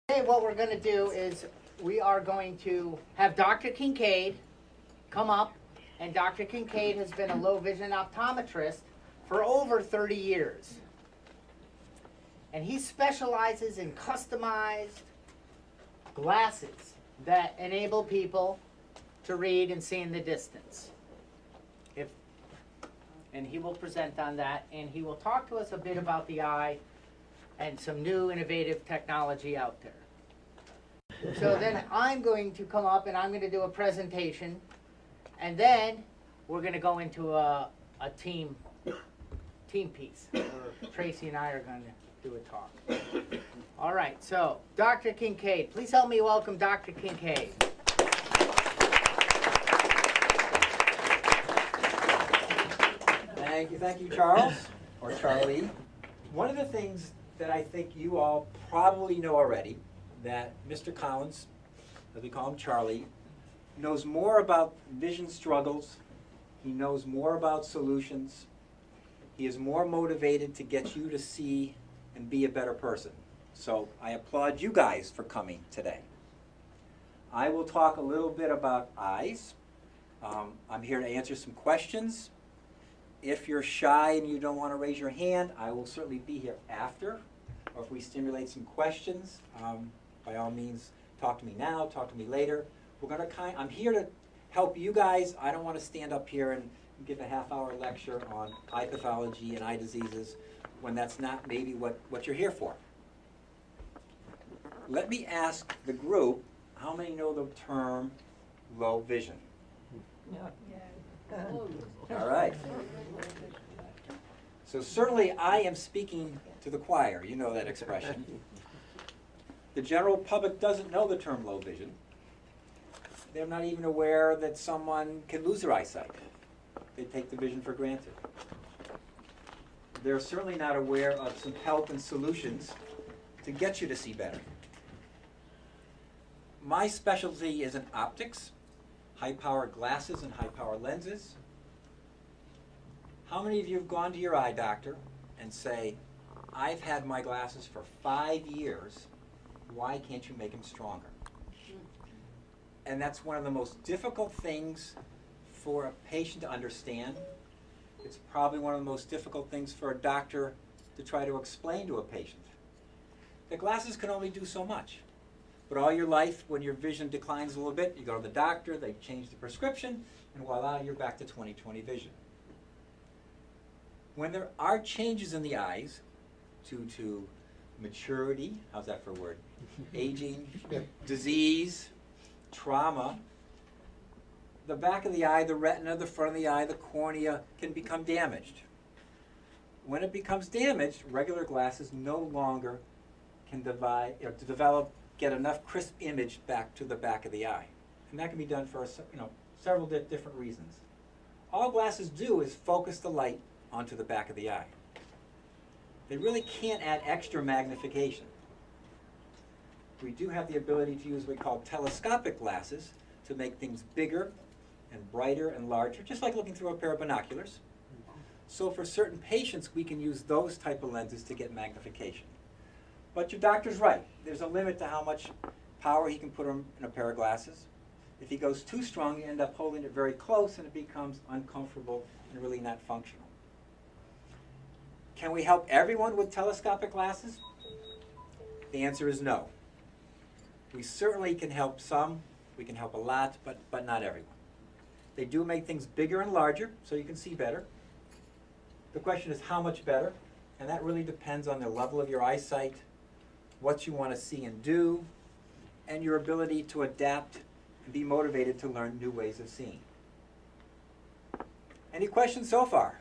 Today what we're going to do is we are going to have Dr. Kincaid come up, and Dr. Kincaid has been a low vision optometrist for over 30 years. And he specializes in customized glasses that enable people to read and see in the distance. And he will present on that, and he will talk to us a bit about the eye and some new innovative technology out there. So then I'm going to come up and I'm going to do a presentation, and then we're going to go into a team piece where Tracy and I are going to do a talk. All right, so Dr. Kincaid, please help me welcome Dr. Kincaid. Thank you, Charles, or Charlie. One of the things that I think you all probably know already, that Mr. Collins, as we call him Charlie, knows more about vision struggles, he knows more about solutions, he is more motivated to get you to see and be a better person. So I applaud you guys for coming today. I will talk a little bit about eyes. I'm here to answer some questions. If you're shy and you don't want to raise your hand, I will certainly be here after. Or if we stimulate some questions, by all means, talk to me now, talk to me later. I'm here to help you guys. I don't want to stand up here and give a half-hour lecture on eye pathology and eye diseases when that's not maybe what you're here for. Let me ask the group, how many know the term low vision? All right. So certainly I am speaking to the choir. You know that expression. The general public doesn't know the term low vision. They're not even aware that someone can lose their eyesight. They take the vision for granted. They're certainly not aware of some help and solutions to get you to see better. My specialty is in optics, high-power glasses and high-power lenses. How many of you have gone to your eye doctor and say, I've had my glasses for 5 years, why can't you make them stronger? And that's one of the most difficult things for a patient to understand. It's probably one of the most difficult things for a doctor to try to explain to a patient. The glasses can only do so much. But all your life, when your vision declines a little bit, you go to the doctor, they change the prescription, and voila, you're back to 20/20 vision. When there are changes in the eyes due to maturity, how's that for a word? Aging, disease, trauma, the back of the eye, the retina, the front of the eye, the cornea can become damaged. When it becomes damaged, regular glasses no longer can get enough crisp image back to the back of the eye. And that can be done for several different reasons. All glasses do is focus the light onto the back of the eye. They really can't add extra magnification. We do have the ability to use what we call telescopic glasses to make things bigger and brighter and larger, just like looking through a pair of binoculars. So for certain patients, we can use those type of lenses to get magnification. But your doctor's right. There's a limit to how much power he can put in a pair of glasses. If he goes too strong, you end up holding it very close and it becomes uncomfortable and really not functional. Can we help everyone with telescopic glasses? The answer is no. We certainly can help some, we can help a lot, but not everyone. They do make things bigger and larger so you can see better. The question is how much better, and that really depends on the level of your eyesight, what you want to see and do, and your ability to adapt and be motivated to learn new ways of seeing. Any questions so far?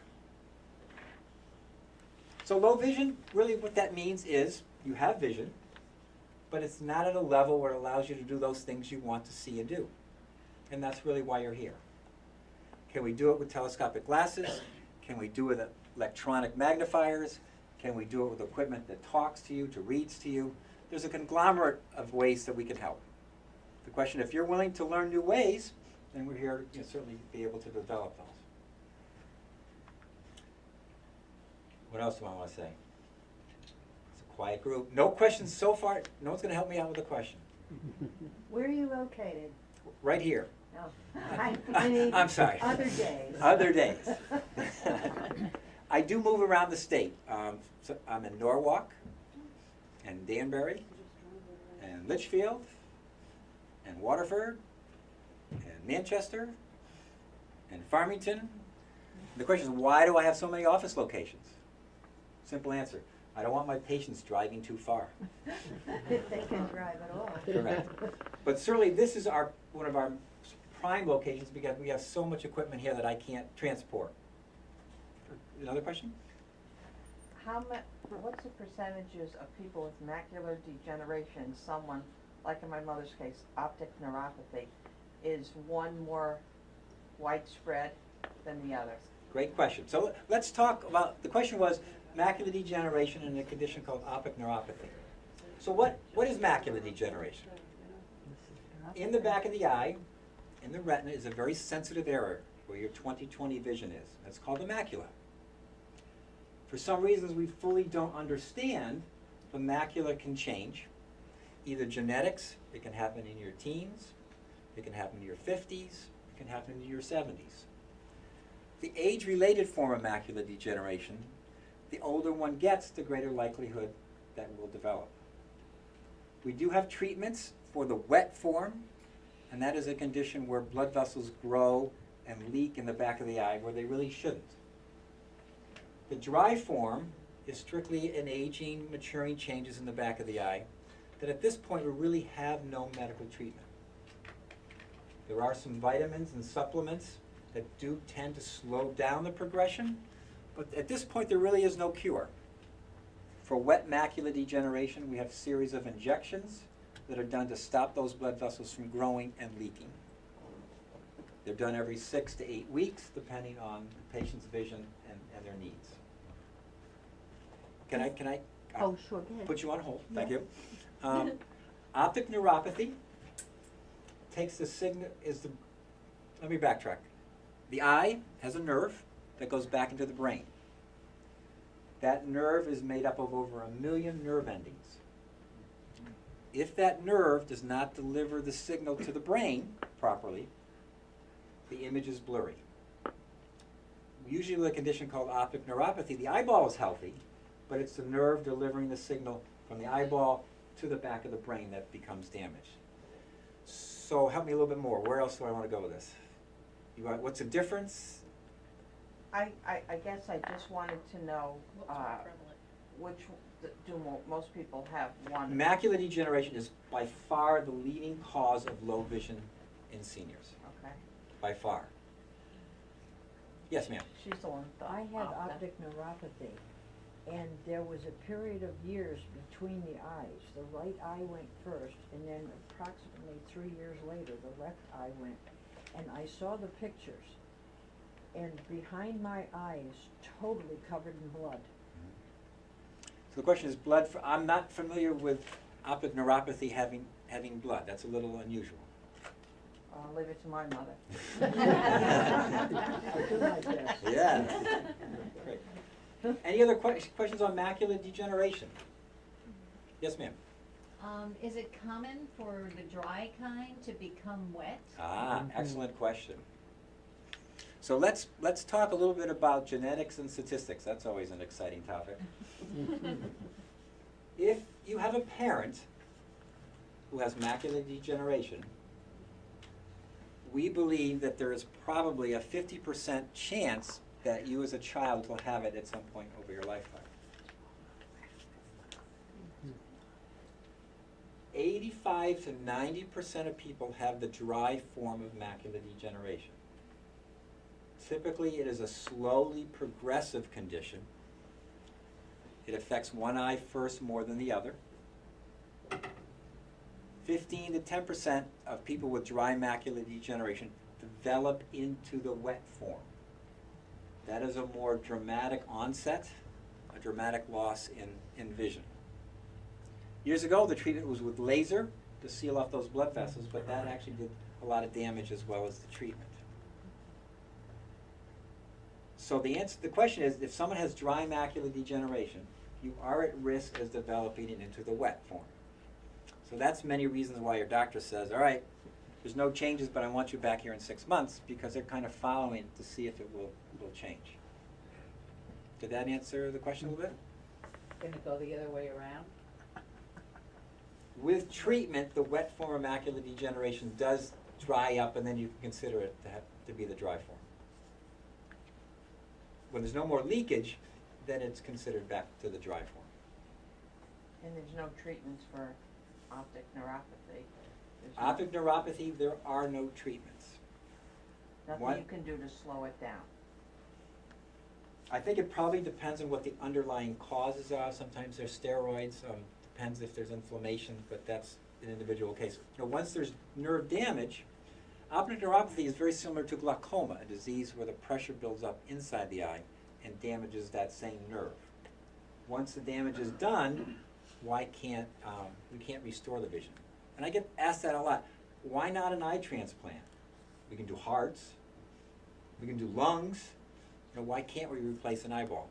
So low vision, really what that means is you have vision, but it's not at a level where it allows you to do those things you want to see and do. And that's really why you're here. Can we do it with telescopic glasses? Can we do it with electronic magnifiers? Can we do it with equipment that talks to you, to reads to you? There's a conglomerate of ways that we can help. The question, if you're willing to learn new ways, then we're here to certainly be able to develop those. What else do I want to say? It's a Quiet group. No questions so far. No one's going to help me out with a question. Where are you located? Right here. No, I mean, I'm sorry. other days. Other days. I do move around the state. So I'm in Norwalk, and Danbury, and Litchfield, and Waterford, and Manchester, and Farmington. The question is, why do I have so many office locations? Simple answer. I don't want my patients driving too far. If they can drive at all. Correct. But certainly this is one of our prime locations because we have so much equipment here that I can't transport. Another question? What's the percentages of people with macular degeneration, someone, like in my mother's case, optic neuropathy, is one more widespread than the other? Great question. So let's talk about, the question was macular degeneration and a condition called optic neuropathy. So what is macular degeneration? In the back of the eye, in the retina, is a very sensitive area where your 20/20 vision is. That's called the macula. For some reasons we fully don't understand, the macula can change. Either genetics, it can happen in your teens, it can happen in your 50s, it can happen in your 70s. The age-related form of macular degeneration, the older one gets, the greater likelihood that will develop. We do have treatments for the wet form, and that is a condition where blood vessels grow and leak in the back of the eye where they really shouldn't. The dry form is strictly an aging, maturing changes in the back of the eye that at this point we really have no medical treatment. There are some vitamins and supplements that do tend to slow down the progression, but at this point there really is no cure. For wet macular degeneration, we have a series of injections that are done to stop those blood vessels from growing and leaking. They're done every 6 to 8 weeks, depending on the patient's vision and their needs. Can I Oh, sure, go ahead. put you on hold? Thank Yeah. you. Optic neuropathy takes the signal, let me backtrack. The eye has a nerve that goes back into the brain. That nerve is made up of over 1 million nerve endings. If that nerve does not deliver the signal to the brain properly, the image is blurry. Usually with a condition called optic neuropathy, the eyeball is healthy, but it's the nerve delivering the signal from the eyeball to the back of the brain that becomes damaged. So help me a little bit more. Where else do I want to go with this? What's the difference? I guess I just wanted to know, which, most people have one? Macular degeneration is by far the leading cause of low vision in seniors. Okay, By far. Yes, ma'am. she's the one with the I had optic neuropathy, and there was a period of years between the eyes. The right eye went first, and then approximately 3 years later, the left eye went. And I saw the pictures, and behind my eyes, totally covered in blood. So the question is blood. I'm not familiar with optic neuropathy having blood. That's a little unusual. I'll leave it to my mother. I do my best. Yeah. Great. Any other questions on macular degeneration? Yes, ma'am. Is it common for the dry kind to become wet? Excellent question. So let's talk a little bit about genetics and statistics. That's always an exciting topic. If you have a parent who has macular degeneration, we believe that there is probably a 50% chance that you as a child will have it at some point over your lifetime. 85 to 90% of people have the dry form of macular degeneration. Typically, it is a slowly progressive condition. It affects one eye first more than the other. 15 to 10% of people with dry macular degeneration develop into the wet form. That is a more dramatic onset, a dramatic loss in vision. Years ago, the treatment was with laser to seal off those blood vessels, but that actually did a lot of damage as well as the treatment. So the question is, if someone has dry macular degeneration, you are at risk as developing it into the wet form. So that's many reasons why your doctor says, all right, there's no changes, but I want you back here in 6 months, because they're kind of following to see if it will change. Did that answer the question a little bit? Gonna go the other way around? With treatment, the wet form of macular degeneration does dry up, and then you can consider it to be the dry form. When there's no more leakage, then it's considered back to the dry form. And there's no treatments for optic neuropathy? There's no- Optic neuropathy, there are no treatments. Nothing What? you can do to slow it down? I think it probably depends on what the underlying causes are. Sometimes there's steroids, depends if there's inflammation, but that's an individual case. You know, once there's nerve damage, optic neuropathy is very similar to glaucoma, a disease where the pressure builds up inside the eye and damages that same nerve. Once the damage is done, we can't restore the vision? And I get asked that a lot. Why not an eye transplant? We can do hearts, we can do lungs. You know, why can't we replace an eyeball?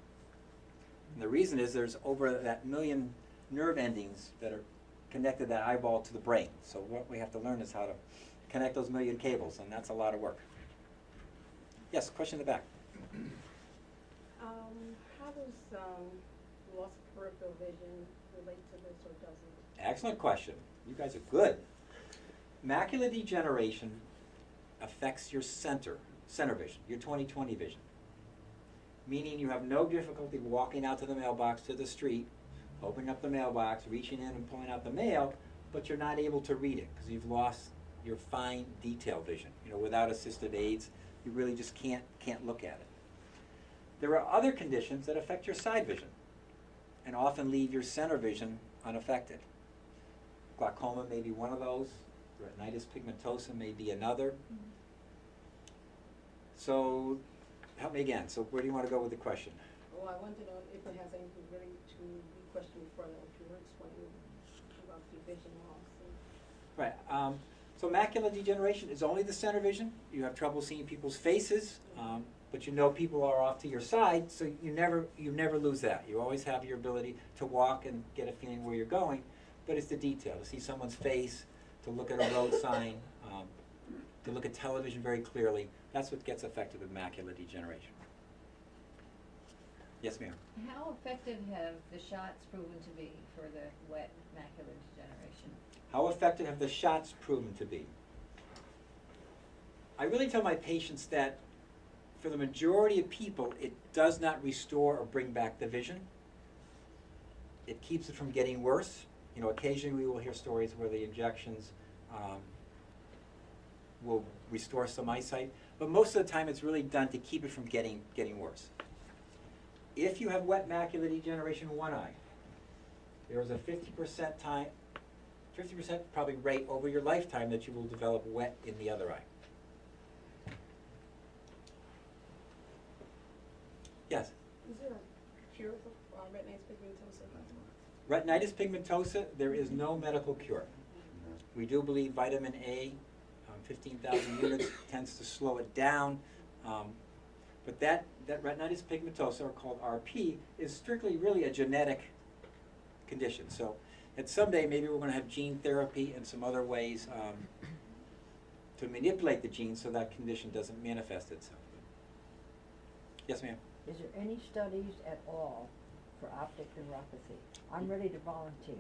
And the reason is there's over that million nerve endings that are connected that eyeball to the brain. So what we have to learn is how to connect those million cables, and that's a lot of work. Yes, question in the back. How does loss of peripheral vision relate to this or doesn't? Excellent question. You guys are good. Macular degeneration affects your center vision, your 20/20 vision. Meaning you have no difficulty walking out to the mailbox, to the street, opening up the mailbox, reaching in and pulling out the mail, but you're not able to read it because you've lost your fine detail vision. You know, without assistive aids, you really just can't look at it. There are other conditions that affect your side vision and often leave your center vision unaffected. Glaucoma may be one of those. Retinitis pigmentosa may be another. So, help me again. So where do you want to go with the question? Well, I want to know if it has anything really to the question before that, if you were explaining about the vision loss. Right. So macular degeneration is only the center vision. You have trouble seeing people's faces, but you know people are off to your side, so you never lose that. You always have your ability to walk and get a feeling where you're going, but it's the detail, to see someone's face, to look at a road sign, to look at television very clearly. That's what gets affected with macular degeneration. Yes, ma'am. How effective have the shots proven to be for the wet macular degeneration? How effective have the shots proven to be? I really tell my patients that for the majority of people, it does not restore or bring back the vision. It keeps it from getting worse. You know, occasionally we will hear stories where the injections will restore some eyesight, but most of the time it's really done to keep it from getting worse. If you have wet macular degeneration in one eye, there is a 50% probably rate over your lifetime that you will develop wet in the other eye. Yes? Is there a cure for retinitis pigmentosa? Retinitis pigmentosa, there is no medical cure. We do believe vitamin A, 15,000 units, tends to slow it down. But that retinitis pigmentosa, or called RP, is strictly really a genetic condition. So that someday maybe we're going to have gene therapy and some other ways to manipulate the gene so that condition doesn't manifest itself. Yes, ma'am? Is there any studies at all for optic neuropathy? I'm ready to volunteer.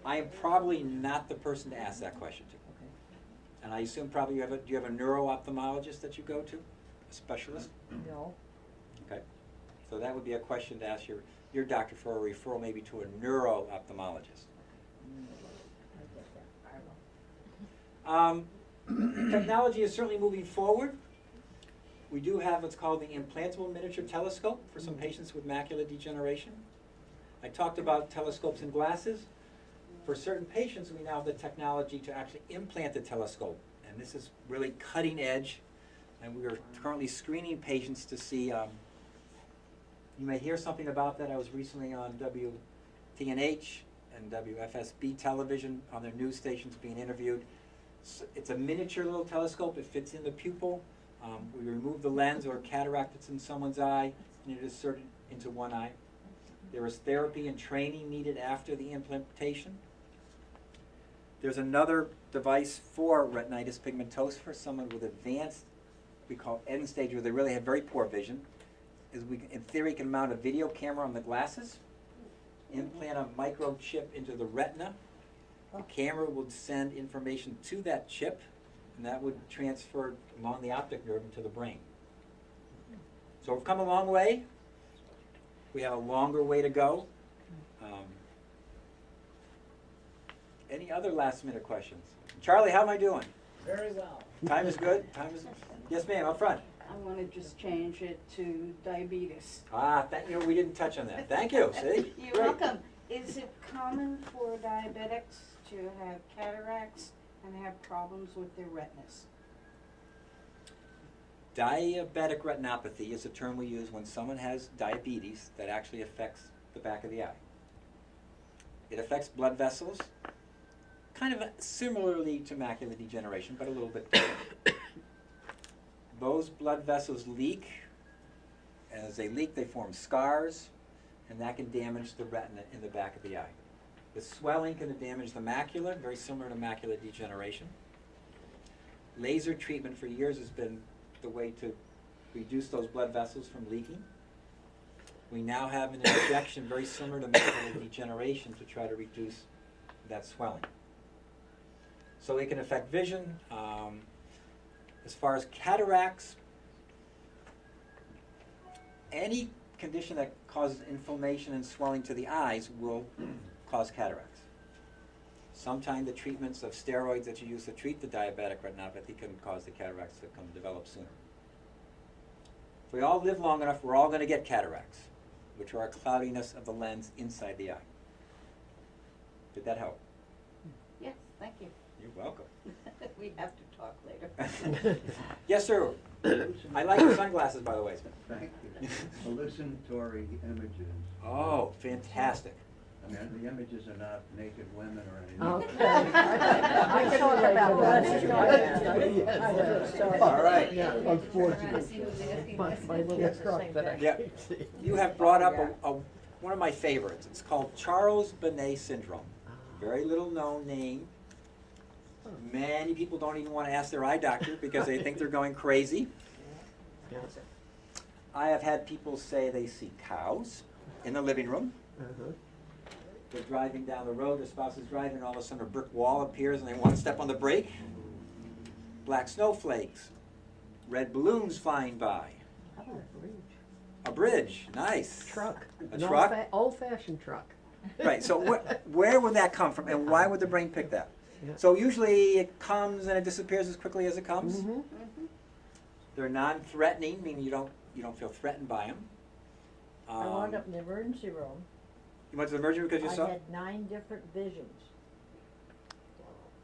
I am probably not the person to ask that question to. Okay. And I assume probably do you have a neuro-ophthalmologist that you go to? A specialist? No. Okay. So that would be a question to ask your doctor for a referral maybe to a neuro-ophthalmologist. I get that. I don't know. Technology is certainly moving forward. We do have what's called the implantable miniature telescope for some patients with macular degeneration. I talked about telescopes and glasses. For certain patients, we now have the technology to actually implant the telescope. And this is really cutting edge. And we are currently screening patients to see, you may hear something about that. I was recently on WTNH and WFSB television on their news stations being interviewed. It's a miniature little telescope. It fits in the pupil. We remove the lens or cataract that's in someone's eye and it is inserted into one eye. There is therapy and training needed after the implantation. There's another device for retinitis pigmentosa for someone with advanced, we call end stage, where they really have very poor vision. Is we, in theory, can mount a video camera on the glasses, implant a microchip into the retina. The camera would send information to that chip, and that would transfer along the optic nerve into the brain. So we've come a long way. We have a longer way to go. Any other last minute questions? Charlie, how am I doing? Very well. Time is good? Time is, yes ma'am, up front. I want to just change it to diabetes. We didn't touch on that. Thank you, see? You're Great. welcome. Is it common for diabetics to have cataracts and have problems with their retinas? Diabetic retinopathy is a term we use when someone has diabetes that actually affects the back of the eye. It affects blood vessels, kind of similarly to macular degeneration, but a little bit different. Those blood vessels leak. As they leak, they form scars, and that can damage the retina in the back of the eye. The swelling can damage the macula, very similar to macular degeneration. Laser treatment for years has been the way to reduce those blood vessels from leaking. We now have an injection very similar to macular degeneration to try to reduce that swelling. So it can affect vision. As far as cataracts, any condition that causes inflammation and swelling to the eyes will cause cataracts. Sometimes the treatments of steroids that you use to treat the diabetic retinopathy can cause the cataracts to develop sooner. If we all live long enough, we're all going to get cataracts, which are a cloudiness of the lens inside the eye. Did that help? Yes, thank you. You're welcome. We have to talk later. Yes, sir. I like your sunglasses, by the way. Thank you. Hallucinatory images. Oh, fantastic. I mean, the images are not naked women or anything. Okay. I can talk about that. All right. Trying to Unfortunately. see who's asking My this. little Yes, truck same that I thing. Yeah. can't see. You have brought up one of my favorites. It's called Charles Bonnet syndrome. Very little known name. Many people don't even want to ask their eye doctor because they think they're going crazy. Yes. I have had people say they see cows in the living room. Uh-huh. They're driving down the road, their spouse is driving, and all of a sudden a brick wall appears and they want to step on the brake. Black snowflakes. Red balloons flying by. How about a bridge? A bridge, nice. Truck. A An truck? Old-fashioned truck. Right, so where would that come from and why would the brain pick that? Yeah. So usually it comes and it disappears as quickly as it comes. Mhm. They're non-threatening, meaning you don't feel threatened by them. I wound up in the emergency room. You went to the emergency room because you saw? I had 9 different visions.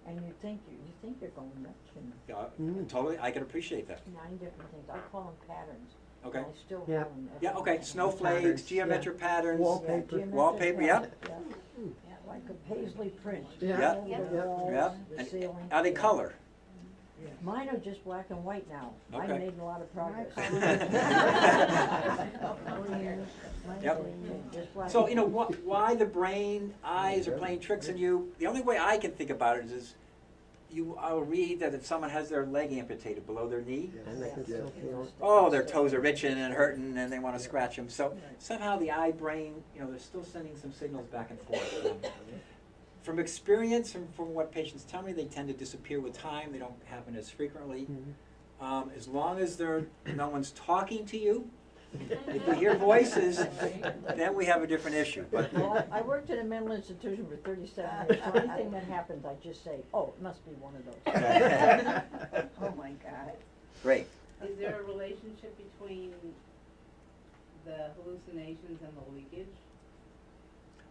And you think you're going nuts, you know. Yeah, totally, I can appreciate that. 9 different things. I call them patterns. Okay. And I still Yeah. have them. every Yeah, okay, day. snowflakes, Patterns, geometric patterns. Wallpaper. geometric Wallpaper, yeah. patterns, yeah. Yeah, like a paisley print. Yeah. All Yeah. the walls, Yeah. the And ceiling. are they Yeah. color? Mine are just black and white now. I Okay. made a lot of progress. Yep. Just black So, and you know, white. why the brain, eyes are playing tricks on you, the only way I can think about it is I'll read that if someone has their leg amputated below their knee, And they can still feel. oh, their toes are itching and hurting and they want to scratch them. So somehow the eye brain, they're still sending some signals back and forth. From experience and from what patients tell me, they tend to disappear with time. They don't happen as frequently. As long as no one's talking to you, if you hear voices, then we have a different issue. But Well, I worked in a mental institution for 37 years, so anything that happens, I just say, oh, it must be one of those. Oh, my God. great. Is there a relationship between the hallucinations and the leakage?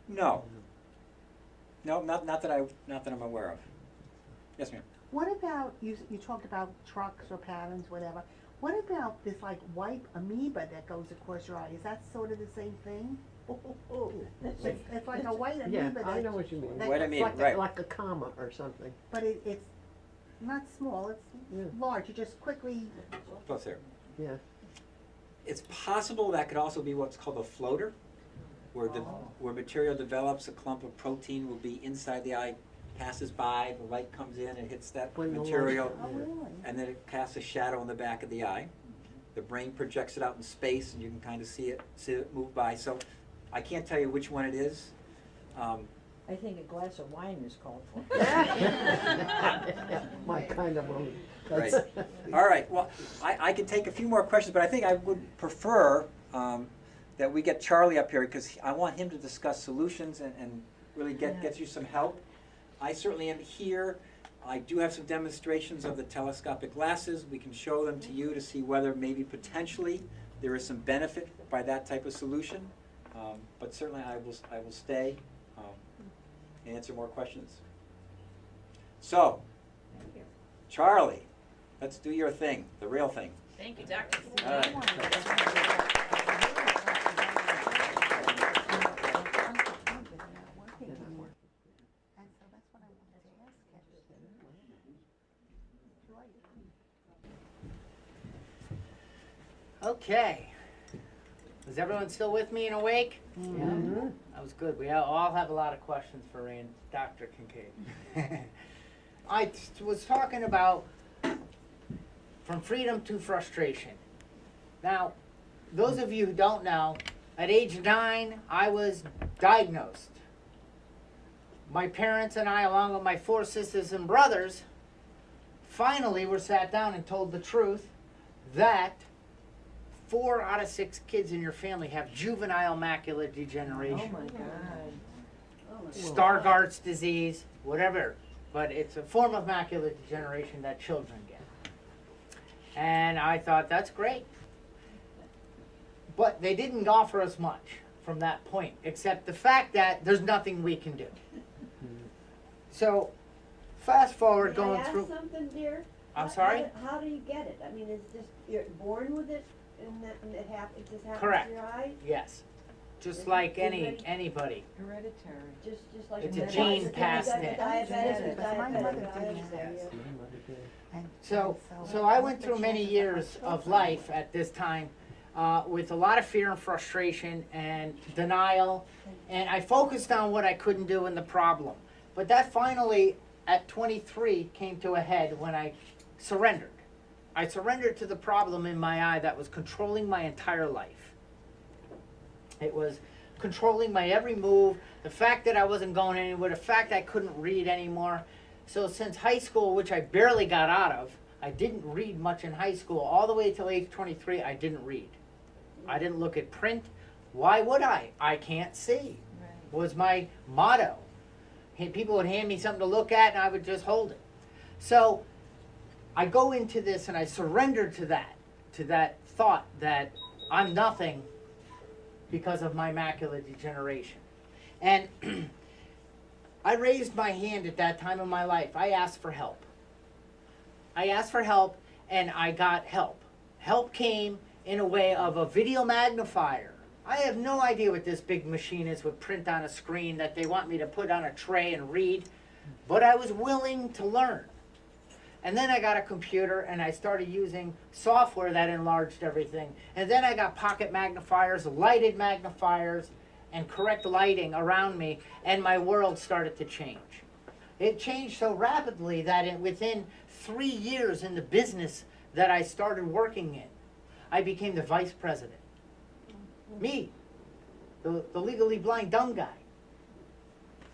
No. No, not that I'm aware of. Yes, ma'am. What about, you talked about trucks or patterns, whatever. What about this like white amoeba that goes across your eye? Is that sort of the same thing? It's like a white Yeah, amoeba I that, know what you mean. that- White amoeba, Like right. like a comma or something. but it's not small, it's Yeah. large, you just quickly, Close there. Yeah. It's possible that could also be what's called a floater, where material develops, a clump of protein will be inside the eye, passes by, the light comes in and hits that When the light- material, oh, really? and then it casts a shadow on the back of the eye. The brain projects it out in space, and you can kind of see it move by. So I can't tell you which one it is. I think a glass of wine is called for. My kind of woman. Right. All right, well, I can take a few more questions, but I think I would prefer that we get Charlie up here, because I want him to discuss solutions and really get you some help. I certainly am here. I do have some demonstrations of the telescopic glasses. We can show them to you to see whether maybe potentially there is some benefit by that type of solution. But certainly I will stay and answer more questions. So, Charlie, let's do your thing, the real thing. Thank you, Doctor. All right. And so that's what I wanted to ask you. Okay. Is everyone still with me and awake? Mm-hmm. That was good. We all have a lot of questions for Dr. Kincaid. I was talking about from freedom to frustration. Now, those of you who don't know, at age 9, I was diagnosed. My parents and I, along with my 4 sisters and brothers, finally were sat down and told the truth that 4 out of 6 kids in your family have juvenile macular degeneration. Oh my God. Stargardt's disease, whatever, but it's a form of macular degeneration that children get. And I thought, that's great. But they didn't offer us much from that point, except the fact that there's nothing we can do. So, fast forward going through. May I ask something, dear? I'm sorry? How do you get it? I mean, it's just, you're born with it, and it just happens Correct. to your eye? Yes. Just Is like it- is anybody. Hereditary. Just like. It's a diabetes, gene like passed in. Diabetic, Because my mother diabetic, I did understand, that. yeah. And So so I what went the through many chances years my of children- life at this time with a lot of fear and frustration and denial, and I focused on what I couldn't do and the problem. But that finally, at 23, came to a head when I surrendered. I surrendered to the problem in my eye that was controlling my entire life. It was controlling my every move, the fact that I wasn't going anywhere, the fact I couldn't read anymore. So since high school, which I barely got out of, I didn't read much in high school. All the way till age 23, I didn't read. I didn't look at print. Why would I? I can't see, was my motto. People would hand me something to look at and I would just hold it. So I go into this and I surrender to that thought that I'm nothing because of my macular degeneration. And I raised my hand at that time in my life. I asked for help. I asked for help and I got help. Help came in a way of a video magnifier. I have no idea what this big machine is with print on a screen that they want me to put on a tray and read, but I was willing to learn. And then I got a computer and I started using software that enlarged everything. And then I got pocket magnifiers, lighted magnifiers, and correct lighting around me, and my world started to change. It changed so rapidly that within 3 years in the business that I started working in, I became the vice president. Me, the legally blind dumb guy,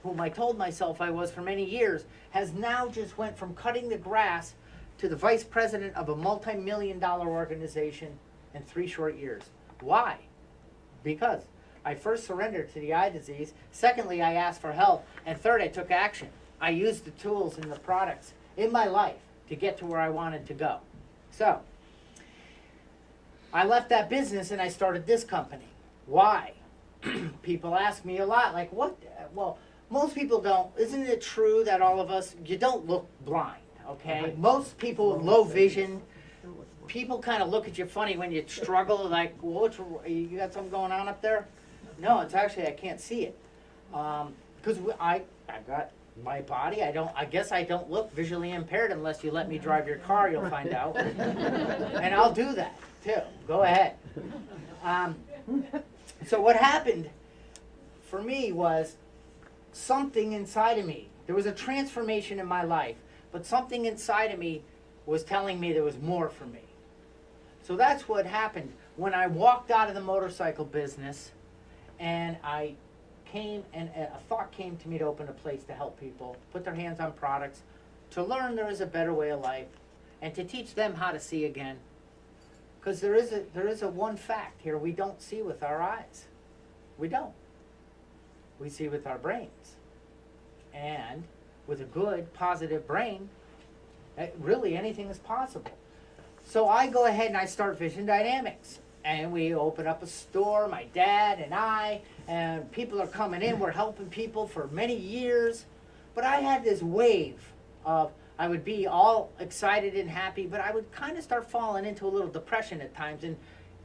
whom I told myself I was for many years, has now just went from cutting the grass to the vice president of a multi-million-dollar organization in 3 short years. Why? Because I first surrendered to the eye disease. Secondly, I asked for help. And third, I took action. I used the tools and the products in my life to get to where I wanted to go. So, I left that business and I started this company. Why? People ask me a lot, like, what? Well, most people don't. Isn't it true that all of us, you don't look blind, okay? Most people with low vision, people kind of look at you funny when you struggle, like, well, you got something going on up there? No, it's actually, I can't see it. Because I've got my body. I guess I don't look visually impaired unless you let me drive your car, you'll find out. And I'll do that too. Go ahead. So what happened for me was something inside of me. There was a transformation in my life, but something inside of me was telling me there was more for me. So that's what happened when I walked out of the motorcycle business, and I came and a thought came to me to open a place to help people put their hands on products, to learn there is a better way of life, and to teach them how to see again. Because there is a one fact here: we don't see with our eyes. We don't. We see with our brains. And with a good, positive brain, really anything is possible. So I go ahead and I start Vision Dynamics. And we open up a store, my dad and I, and people are coming in. We're helping people for many years. But I had this wave of, I would be all excited and happy, but I would kind of start falling into a little depression at times. And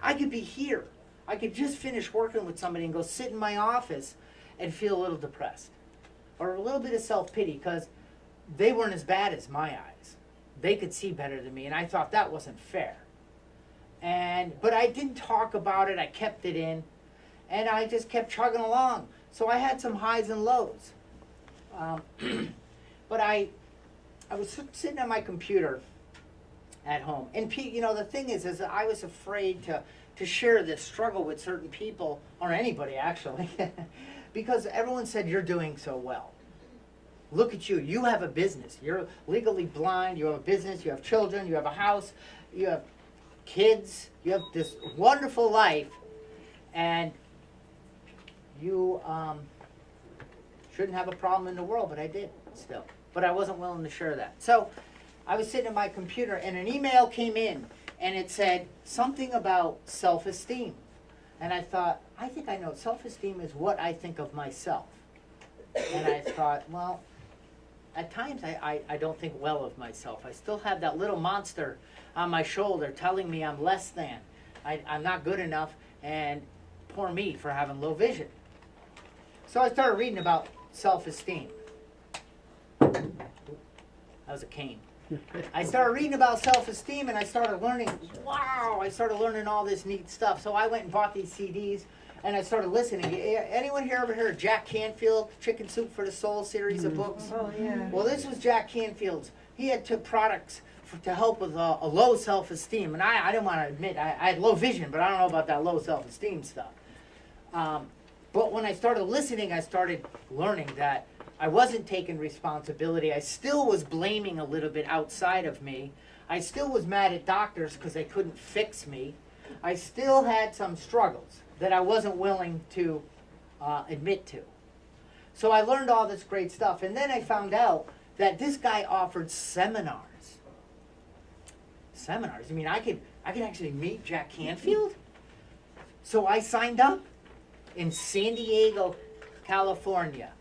I could be here. I could just finish working with somebody and go sit in my office and feel a little depressed. Or a little bit of self-pity because they weren't as bad as my eyes. They could see better than me, and I thought that wasn't fair. But I didn't talk about it. I kept it in, and I just kept chugging along. So I had some highs and lows. But I was sitting on my computer at home, and the thing is I was afraid to share this struggle with certain people, or anybody actually, because everyone said, you're doing so well. Look at you. You have a business. You're legally blind. You have a business. You have children. You have a house. You have kids. You have this wonderful life. And you shouldn't have a problem in the world, but I did still. But I wasn't willing to share that. So I was sitting at my computer, and an email came in, and it said something about self-esteem. And I thought, I think I know. Self-esteem is what I think of myself. And I thought, well, at times I don't think well of myself. I still have that little monster on my shoulder telling me I'm less than. I'm not good enough, and poor me for having low vision. So I started reading about self-esteem. That was a cane. I started reading about self-esteem, and I started learning, I started learning all this neat stuff. So I went and bought these CDs, and I started listening. Anyone here ever heard of Jack Canfield, Chicken Soup for the Soul series of books? Oh, yeah. Well, this was Jack Canfield's. He had took products to help with a low self-esteem. And I didn't want to admit, I had low vision, but I don't know about that low self-esteem stuff. But when I started listening, I started learning that I wasn't taking responsibility. I still was blaming a little bit outside of me. I still was mad at doctors because they couldn't fix me. I still had some struggles that I wasn't willing to admit to. So I learned all this great stuff. And then I found out that this guy offered seminars. Seminars? I mean, I could actually meet Jack Canfield? So I signed up in San Diego, California.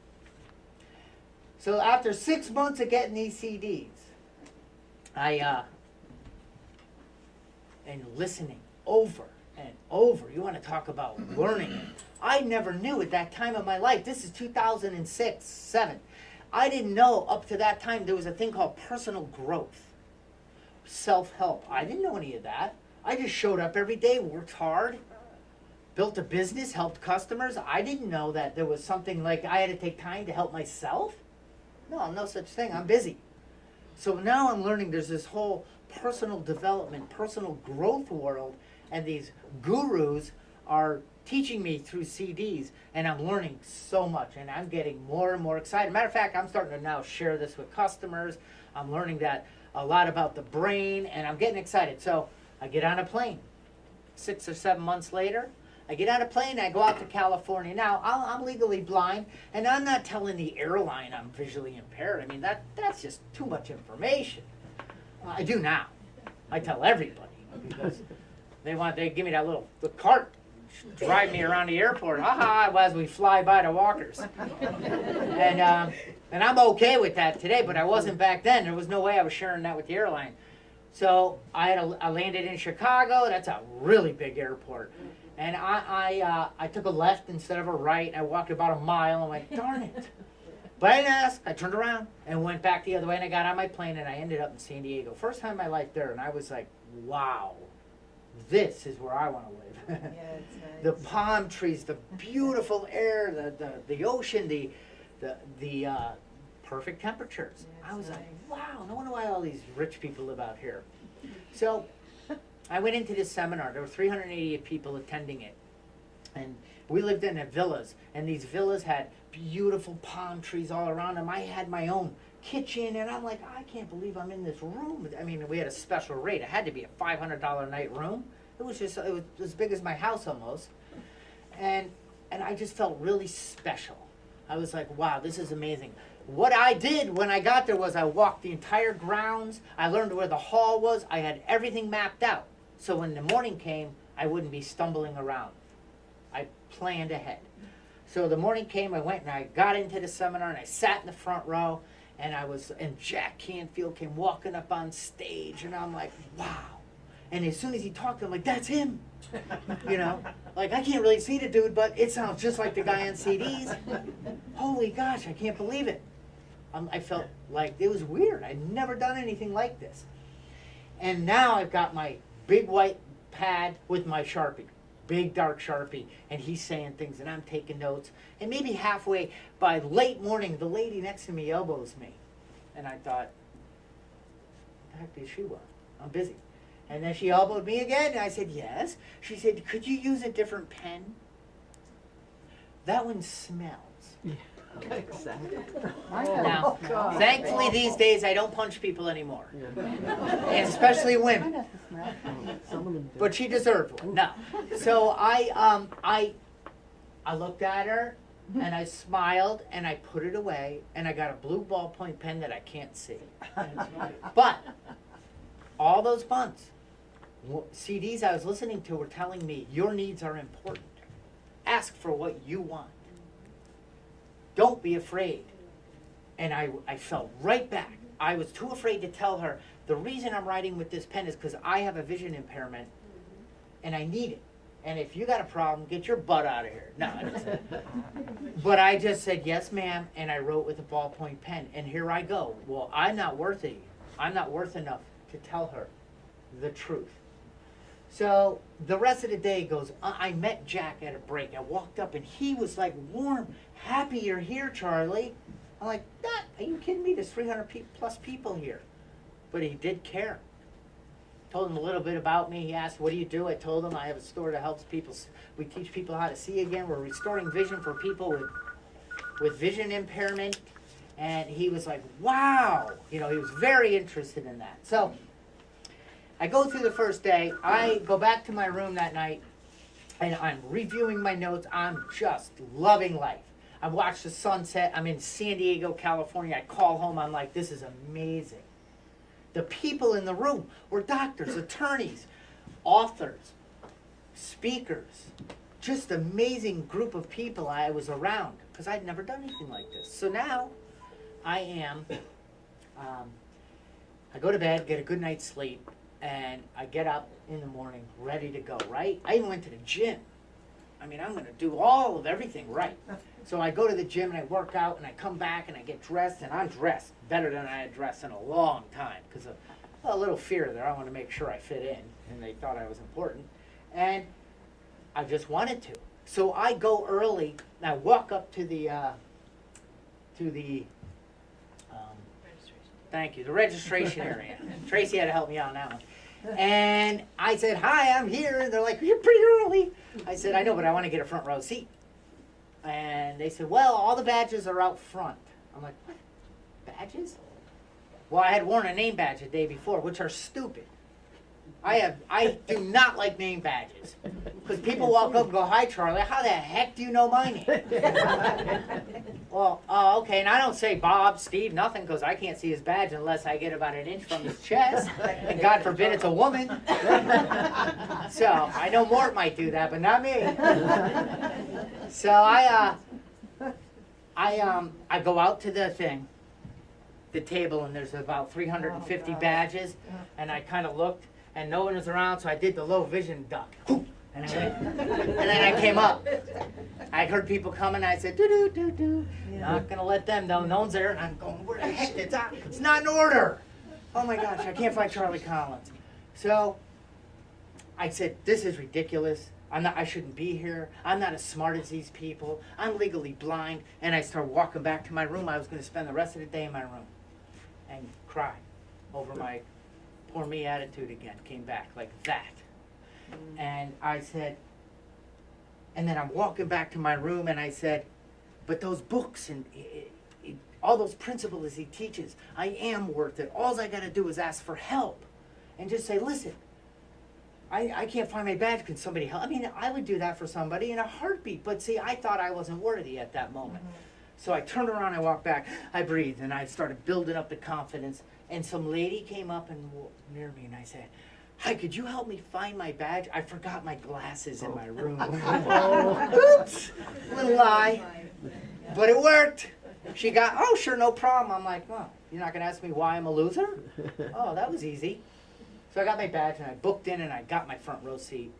So after 6 months of getting these CDs, and listening over and over, you want to talk about learning. I never knew at that time of my life, this is 2006, 7. I didn't know up to that time there was a thing called personal growth, self-help. I didn't know any of that. I just showed up every day, worked hard, built a business, helped customers. I didn't know that there was something like I had to take time to help myself. No such thing. I'm busy. So now I'm learning there's this whole personal development, personal growth world, and these gurus are teaching me through CDs, and I'm learning so much, and I'm getting more and more excited. Matter of fact, I'm starting to now share this with customers. I'm learning that a lot about the brain, and I'm getting excited. So I get on a plane. 6 or 7 months later, I get on a plane and I go out to California. Now, I'm legally blind, and I'm not telling the airline I'm visually impaired. I mean, that's just too much information. I do now. I tell everybody because they give me that the cart, drive me around the airport. As we fly by the walkers. And I'm okay with that today, but I wasn't back then. There was no way I was sharing that with the airline. So I landed in Chicago. That's a really big airport. And I took a left instead of a right. I walked about a mile and went, darn it. But I didn't ask. I turned around and went back the other way, and I got on my plane, and I ended up in San Diego. First time in my life there, and I was like, wow, this is where I want to live. Yeah, it's nice. The palm trees, the beautiful air, the ocean, the perfect temperatures. Yeah, I was it's like, wow, no wonder why all these rich people live out here. So I went into this seminar. There were 388 people attending it. And we lived in villas, and these villas had beautiful palm trees all around them. I had my own kitchen, and I'm like, I can't believe I'm in this room. I mean, we had a special rate. It had to be a $500 a night room. It was as big as my house almost. And I just felt really special. I was like, wow, this is amazing. What I did when I got there was I walked the entire grounds. I learned where the hall was. I had everything mapped out. So when the morning came, I wouldn't be stumbling around. I planned ahead. So the morning came, I went and I got into the seminar and I sat in the front row, and Jack Canfield came walking up on stage, and I'm like, wow. And as soon as he talked, I'm like, that's him. You know, like I can't really see the dude, but it sounds just like the guy on CDs. Holy gosh, I can't believe it. I felt like it was weird. I'd never done anything like this. And now I've got my big white pad with my Sharpie. Big dark Sharpie, and he's saying things, and I'm taking notes. And maybe halfway, by late morning, the lady next to me elbows me. And I thought, what the heck did she want? I'm busy. And then she elbowed me again, and I said, yes. She said, could you use a different pen? That one smells. Exactly. Now, God. thankfully these days I don't punch people anymore. Yeah. And especially I women. know the smell. Some of them do. But she deserved one. No. So I looked at her and I smiled and I put it away, and I got a blue ballpoint pen that I can't see. But all those bunts, CDs I was listening to were telling me your needs are important. Ask for what you want. Don't be afraid. And I fell right back. I was too afraid to tell her, the reason I'm writing with this pen is because I have a vision impairment and I need it. And if you got a problem, get your butt out of here. No, I didn't say that. But I just said, yes, ma'am, and I wrote with a ballpoint pen. And here I go. Well, I'm not worthy. I'm not worth enough to tell her the truth. So the rest of the day goes, I met Jack at a break. I walked up and he was like warm, happy you're here, Charlie. I'm like, are you kidding me? There's 300 plus people here. But he did care. Told him a little bit about me. He asked, what do you do? I told him I have a store that helps people. We teach people how to see again. We're restoring vision for people with vision impairment. And he was like, wow. You know, he was very interested in that. So I go through the first day. I go back to my room that night, and I'm reviewing my notes. I'm just loving life. I watched the sunset. I'm in San Diego, California. I call home. I'm like, this is amazing. The people in the room were doctors, attorneys, authors, speakers. Just amazing group of people I was around, because I'd never done anything like this. So now I am, I go to bed, get a good night's sleep, and I get up in the morning ready to go, right? I even went to the gym. I mean, I'm going to do all of everything right. So I go to the gym and I work out and I come back and I get dressed, and I'm dressed better than I had dressed in a long time because of a little fear there. I want to make sure I fit in, and they thought I was important. And I just wanted to. So I go early and I walk up to the thank you, the registration area. Tracy had to help me out on that one. And I said, hi, I'm here. And they're like, you're pretty early. I said, I know, but I want to get a front row seat. And they said, well, all the badges are out front. I'm like, what? Badges? Well, I had worn a name badge the day before, which are stupid. I do not like name badges. Because people walk up and go, hi, Charlie. How the heck do you know my name? Well, okay, and I don't say Bob, Steve, nothing, because I can't see his badge unless I get about an inch from his chest. And God forbid it's a woman. So I know Mort might do that, but not me. So I go out to the thing, the table, and there's about 350 badges, and I kind of looked, and no one was around, so I did the low vision duck. And I went, and then I came up. I heard people coming, I said, do. Not gonna let them know, no one's there, and I'm going, where the heck, it's not in order. Oh my gosh, I can't find Charlie Collins. So, I said, this is ridiculous. I shouldn't be here. I'm not as smart as these people. I'm legally blind. And I started walking back to my room. I was gonna spend the rest of the day in my room and cry over my poor me attitude again. Came back like that. And I said, and then I'm walking back to my room and I said, but those books and all those principles he teaches, I am worth it. All I gotta do is ask for help and just say, listen, I can't find my badge, can somebody help? I mean, I would do that for somebody in a heartbeat, but see, I thought I wasn't worthy at that moment. So I turned around, I walked back, I breathed, and I started building up the confidence, and some lady came up and near me, and I said, hi, could you help me find my badge? I forgot my glasses in my room. Oops, little lie. But it worked. She got, oh, sure, no problem. I'm like, well, you're not going to ask me why I'm a loser? Oh, that was easy. So I got my badge, and I booked in, and I got my front row seat.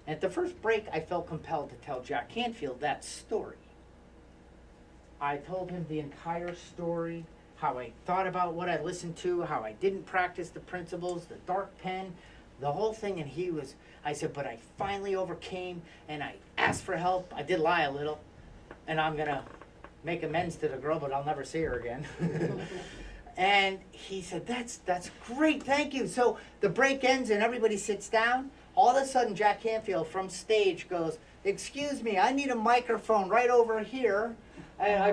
And at the first break, I felt compelled to tell Jack Canfield that story. I told him the entire story, how I thought about what I listened to, how I didn't practice the principles, the dark pen, the whole thing, and I said, but I finally overcame, and I asked for help. I did lie a little, and I'm gonna make amends to the girl, but I'll never see her again. And he said, that's great, thank you. So the break ends and everybody sits down. All of a sudden, Jack Canfield from stage goes, excuse me, I need a microphone right over here.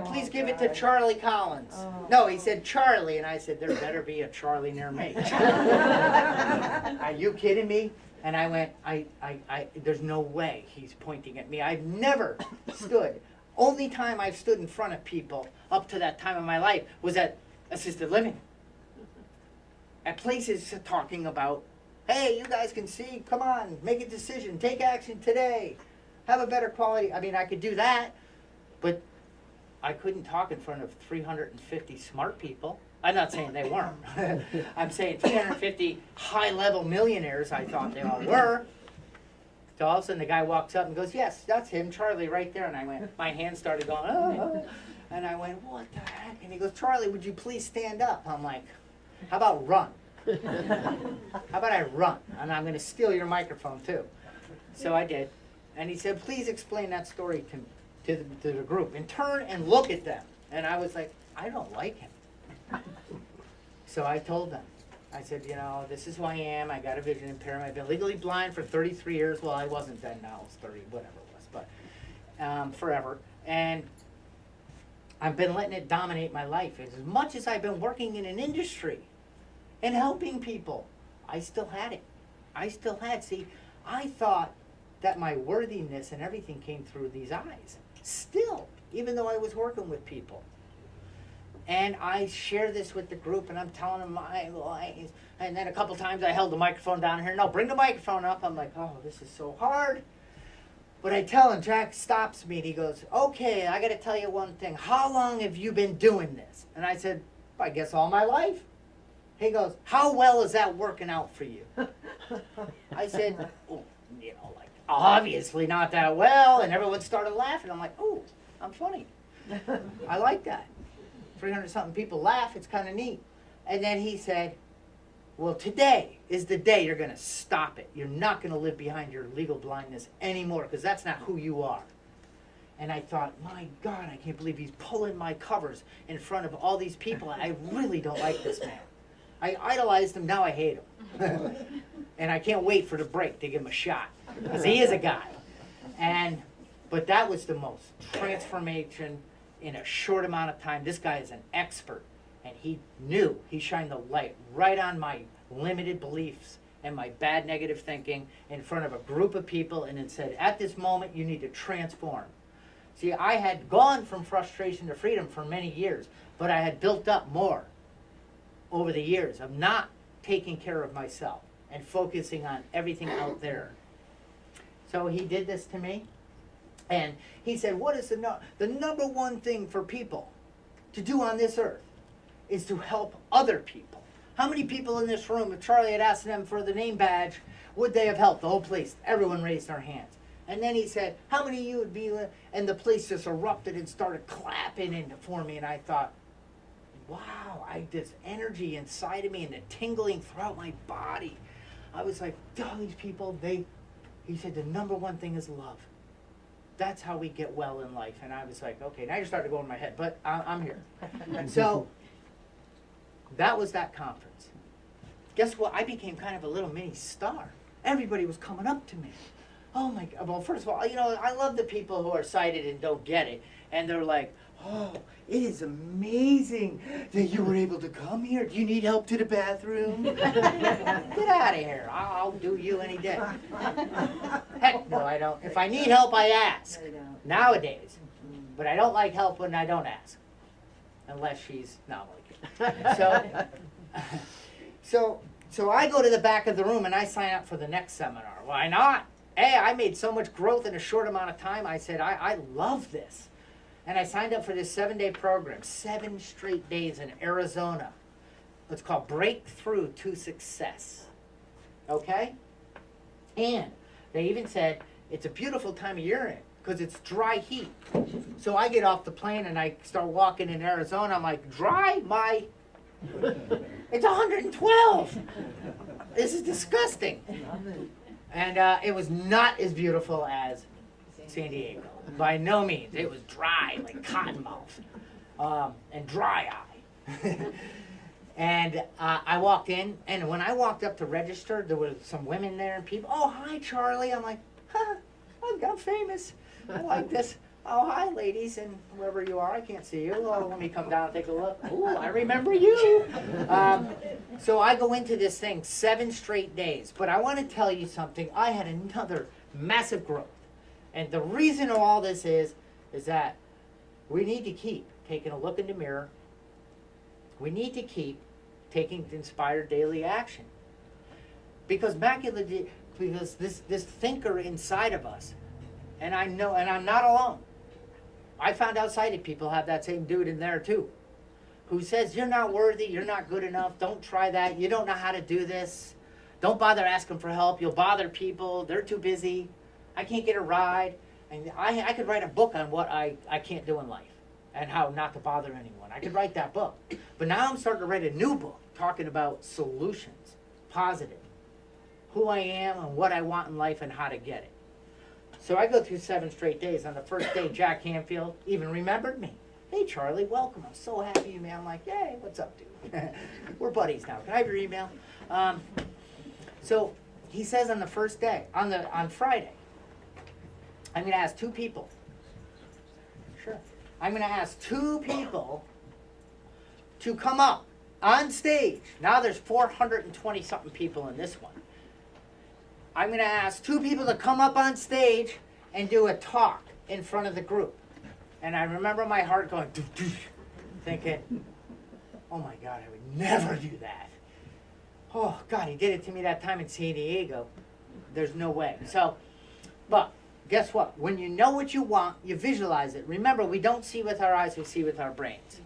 Please give it to Charlie Collins. No, he said Charlie, and I said, there better be a Charlie near me. Are you kidding me? And I went, there's no way he's pointing at me. I've never stood. Only time I've stood in front of people up to that time of my life was at assisted living. At places talking about, hey, you guys can see, come on, make a decision, take action today, have a better quality. I mean, I could do that, but I couldn't talk in front of 350 smart people. I'm not saying they weren't. I'm saying 350 high-level millionaires, I thought they all were. So all of a sudden the guy walks up and goes, yes, that's him, Charlie, right there. And I went, my hand started going, oh. And I went, what the heck? And he goes, Charlie, would you please stand up? I'm like, how about run? How about I run? And I'm going to steal your microphone too. So I did. And he said, please explain that story to the group. And turn and look at them. And I was like, I don't like him. So I told them. I said, you know, this is who I am. I got a vision impairment. I've been legally blind for 33 years. Well, I wasn't then. Now it's 30, whatever it was. But forever. And I've been letting it dominate my life. As much as I've been working in an industry and helping people, I still had it. See, I thought that my worthiness and everything came through these eyes. Still, even though I was working with people. And I share this with the group, and I'm telling them my lies. And then a couple times I held the microphone down here. No, bring the microphone up. I'm like, oh, this is so hard. But I tell him, Jack stops me, and he goes, okay, I got to tell you one thing. How long have you been doing this? And I said, I guess all my life. He goes, how well is that working out for you? I said, oh, you know, like, obviously not that well. And everyone started laughing. I'm like, oh, I'm funny. I like that. 300-something people laugh. It's kind of neat. And then he said, well, today is the day you're going to stop it. You're not going to live behind your legal blindness anymore because that's not who you are. And I thought, my God, I can't believe he's pulling my covers in front of all these people. I really don't like this man. I idolized him. Now I hate him. And I can't wait for the break to give him a shot because he is a guy. But that was the most transformation in a short amount of time. This guy is an expert. And he knew, he shined the light right on my limited beliefs and my bad negative thinking in front of a group of people and then said, at this moment, you need to transform. See, I had gone from frustration to freedom for many years, but I had built up more over the years of not taking care of myself and focusing on everything out there. So he did this to me, and he said, what is the number one thing for people to do on this earth? Is to help other people. How many people in this room, if Charlie had asked them for the name badge, would they have helped? The whole police, everyone raised their hands. And then he said, how many of you would be, and the police just erupted and started clapping for me, and I thought, wow, this energy inside of me and the tingling throughout my body. I was like, oh, these people, he said the number one thing is love. That's how we get well in life. And I was like, okay, now you're starting to go in my head, but I'm here. So that was that conference. Guess what? I became kind of a little mini star. Everybody was coming up to me. Oh my God. Well, first of all, I love the people who are sighted and don't get it. And they're like, oh, it is amazing that you were able to come here. Do you need help to the bathroom? Get out of here. I'll do you any day. Heck no, I don't. If I need help, I ask. Nowadays. But I don't like help when I don't ask. Unless she's not like it. So I go to the back of the room and I sign up for the next seminar. Why not? Hey, I made so much growth in a short amount of time. I said, I love this. And I signed up for this 7-day program, 7 straight days in Arizona. It's called Breakthrough to Success. Okay? And they even said, it's a beautiful time of year in it because it's dry heat. So I get off the plane and I start walking in Arizona. I'm like, dry? It's 112. This is disgusting. And it was not as beautiful as San Diego. By no means. It was dry, like cottonmouth, and dry eye. And I walked in, and when I walked up to register, there were some women there and people, oh, hi, Charlie. I'm like, I'm famous. I like this. Oh, hi, ladies, and whoever you are, I can't see you. Oh, let me come down and take a look. Ooh, I remember you. So I go into this thing 7 straight days. But I want to tell you something. I had another massive growth. And the reason of all this is that we need to keep taking a look in the mirror. We need to keep taking inspired daily action. Because this thinker inside of us, and I know, and I'm not alone. I found out sighted people have that same dude in there too, who says, you're not worthy, you're not good enough, don't try that, you don't know how to do this, don't bother asking for help, you'll bother people, they're too busy, I can't get a ride. And I could write a book on what I can't do in life and how not to bother anyone. I could write that book. But now I'm starting to write a new book talking about solutions, positive, who I am and what I want in life and how to get it. So I go through 7 straight days. On the first day, Jack Hanfield even remembered me. Hey, Charlie, welcome. I'm so happy you, man. I'm like, hey, what's up, dude? We're buddies now. Can I have your email? So he says on the first day, on Friday, I'm going to ask 2 people. Sure. I'm going to ask 2 people to come up on stage. Now there's 420-something people in this one. I'm going to ask 2 people to come up on stage and do a talk in front of the group. And I remember my heart going, doof, doof, thinking, oh my God, I would never do that. Oh God, he did it to me that time in San Diego. There's no way. So, but guess what? When you know what you want, you visualize it. Remember, we don't see with our eyes, we see with our brains.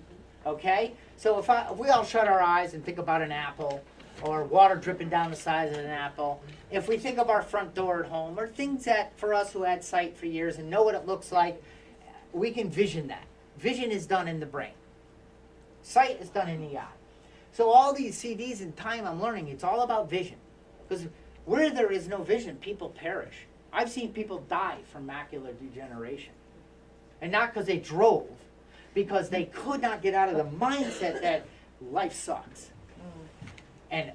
Okay? So if we all shut our eyes and think about an apple, or water dripping down the sides of an apple, if we think of our front door at home, or things that, for us who had sight for years and know what it looks like, we can vision that. Vision is done in the brain. Sight is done in the eye. So all these CDs in time I'm learning, it's all about vision. Because where there is no vision, people perish. I've seen people die from macular degeneration. And not because they drove, because they could not get out of the mindset that life sucks. And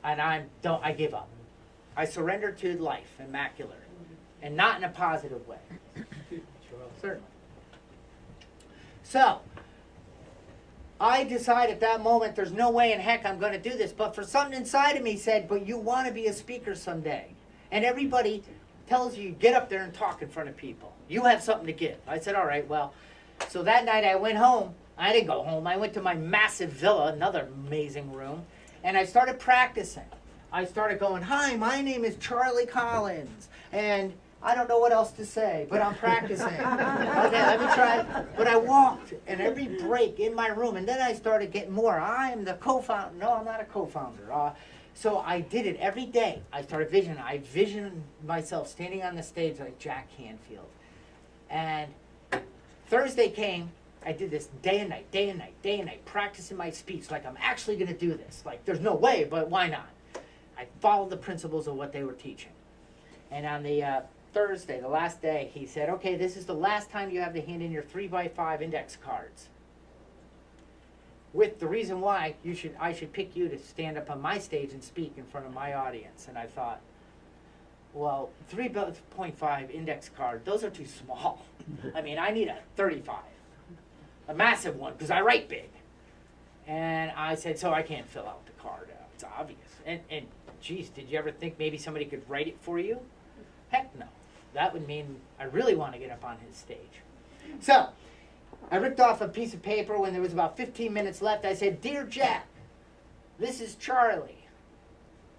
I give up. I surrender to life and macular, and not in a positive way. Certainly. So I decide at that moment, there's no way in heck I'm going to do this. But for something inside of me said, but you want to be a speaker someday. And everybody tells you, get up there and talk in front of people. You have something to give. I said, all right, well. So that night I went home. I didn't go home. I went to my massive villa, another amazing room, and I started practicing. I started going, hi, my name is Charlie Collins, and I don't know what else to say, but I'm practicing. Okay, let me try. But I walked, and every break in my room, and then I started getting more. I am the co-founder. No, I'm not a co-founder. So I did it every day. I visioned myself standing on the stage like Jack Canfield. And Thursday came, I did this day and night, practicing my speech like I'm actually gonna do this. Like there's no way, but why not? I followed the principles of what they were teaching. And on the Thursday, the last day, he said, okay, this is the last time you have to hand in your 3x5 index cards. With the reason why I should pick you to stand up on my stage and speak in front of my audience. And I thought, well, 3.5 index card, those are too small. I mean, I need a 35, a massive one, because I write big. And I said, so I can't fill out the card. It's obvious. And geez, did you ever think maybe somebody could write it for you? Heck no. That would mean I really want to get up on his stage. So, I ripped off a piece of paper when there was about 15 minutes left. I said, Dear Jack, this is Charlie.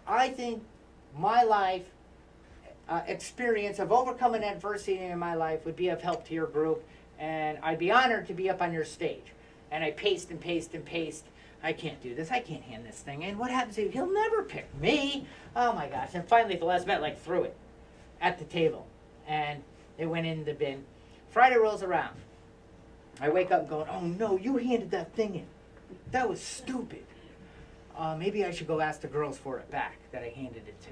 I think my life experience of overcoming adversity in my life would be of help to your group, and I'd be honored to be up on your stage. And I paste and paste and paste. I can't do this. I can't hand this thing in. What happens if he'll never pick me? Oh my gosh. And finally at the last minute, like threw it at the table. And it went in the bin. Friday rolls around. I wake up going, oh no, you handed that thing in. That was stupid. Maybe I should go ask the girls for it back that I handed it to.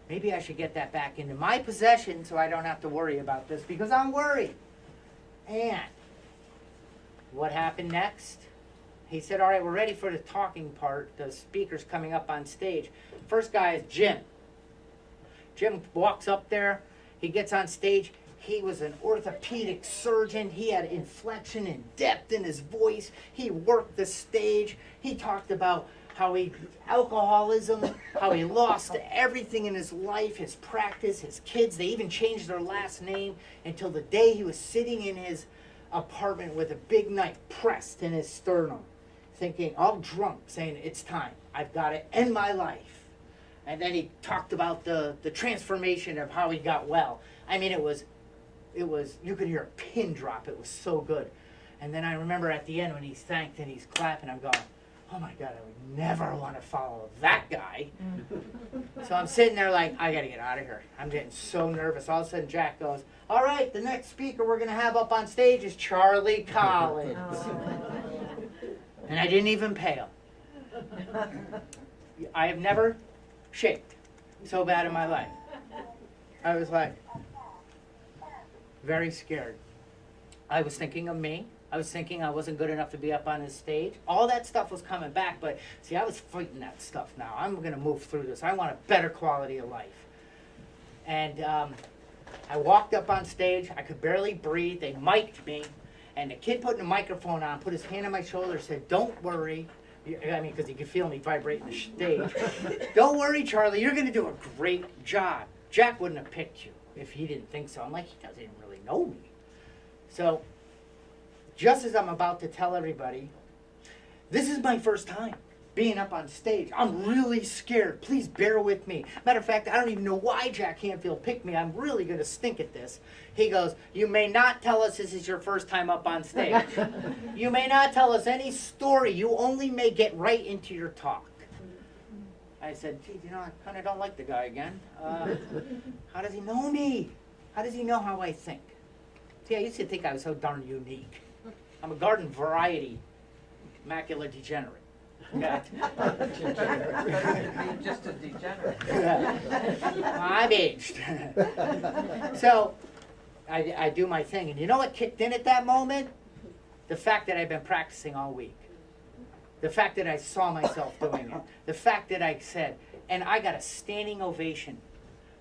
Maybe I should get that back into my possession so I don't have to worry about this because I'm worried. And what happened next? He said, all right, we're ready for the talking part. The speaker's coming up on stage. First guy is Jim. Jim walks up there. He gets on stage. He was an orthopedic surgeon. He had inflection and depth in his voice. He worked the stage. He talked about how alcoholism, how he lost everything in his life, his practice, his kids. They even changed their last name until the day he was sitting in his apartment with a big knife pressed in his sternum, thinking, all drunk, saying, it's time. I've got to end my life. And then he talked about the transformation of how he got well. I mean, it was, you could hear a pin drop. It was so good. And then I remember at the end when he's thanked and he's clapping, I'm going, oh my God, I would never want to follow that guy. So I'm sitting there like, I got to get out of here. I'm getting so nervous. All of a sudden Jack goes, all right, the next speaker we're going to have up on stage is Charlie Collins. And I didn't even pay him. I have never shaked so bad in my life. I was like, very scared. I was thinking of me. I was thinking I wasn't good enough to be up on his stage. All that stuff was coming back, but see, I was fighting that stuff now. I'm going to move through this. I want a better quality of life. And I walked up on stage. I could barely breathe. They mic'd me. And the kid putting the microphone on put his hand on my shoulder and said, don't worry. I mean, because he could feel me vibrating the stage. Don't worry, Charlie. You're going to do a great job. Jack wouldn't have picked you if he didn't think so. I'm like, he doesn't even really know me. So just as I'm about to tell everybody, this is my first time being up on stage. I'm really scared. Please bear with me. Matter of fact, I don't even know why Jack Canfield picked me. I'm really going to stink at this. He goes, you may not tell us this is your first time up on stage. You may not tell us any story. You only may get right into your talk. I said, geez, you know, I kind of don't like the guy again. How does he know me? How does he know how I think? See, I used to think I was so darn unique. I'm a garden variety macular degenerate. Okay. Just a degenerate. I'm aged. So I do my thing. And you know what kicked in at that moment? The fact that I've been practicing all week. The fact that I saw myself doing it. The fact that I said, and I got a standing ovation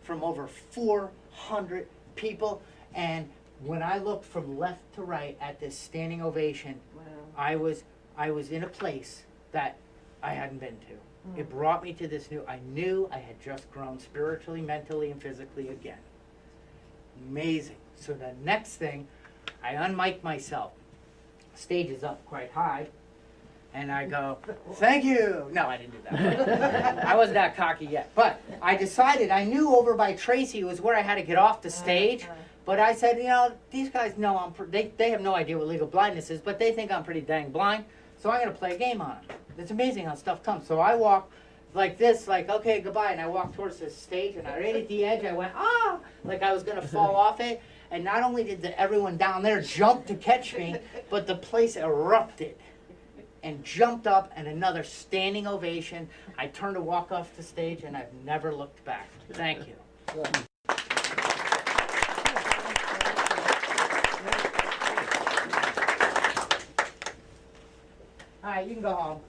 from over 400 people. And when I looked from left to right at this standing ovation, wow. I was in a place that I hadn't been to. It brought me to this I knew I had just grown spiritually, mentally, and physically again. Amazing. So the next thing, I unmic myself. Stage is up quite high. And I go, thank you. No, I didn't do that. I wasn't that cocky yet. But I decided, I knew over by Tracy was where I had to get off the stage. But I said, you know, these guys know they have no idea what legal blindness is, but they think I'm pretty dang blind. So I'm going to play a game on them. It's amazing how stuff comes. So I walk like this, like, okay, goodbye. And I walked towards the stage, and right at the edge, I went, ah, like I was going to fall off it. And not only did everyone down there jump to catch me, but the place erupted and jumped up, and another standing ovation. I turned to walk off the stage, and I've never looked back. Thank you. All right, you can go home.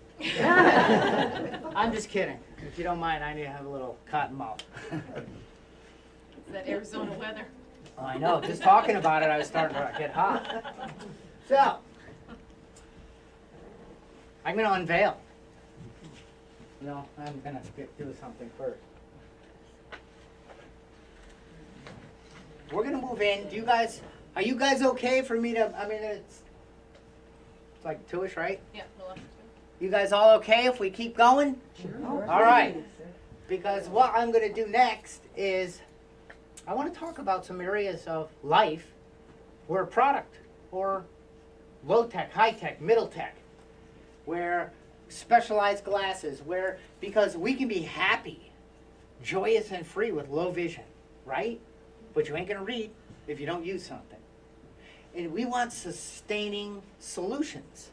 I'm just kidding. If you don't mind, I need to have a little cotton mouth. It's that Arizona weather. Oh, I know. Just talking about it, I was starting to get hot. So, I'm going to unveil. No, I'm going to do something first. We're going to move in. Are you guys okay for me to, I mean, it's like 2-ish, right? Yeah, well, You guys all okay if we keep going? Sure. All right. Because what I'm going to do next is I want to talk about some areas of life where product or low tech, high tech, middle tech, where specialized glasses, because we can be happy, joyous and free with low vision, right? But you ain't going to read if you don't use something. And we want sustaining solutions.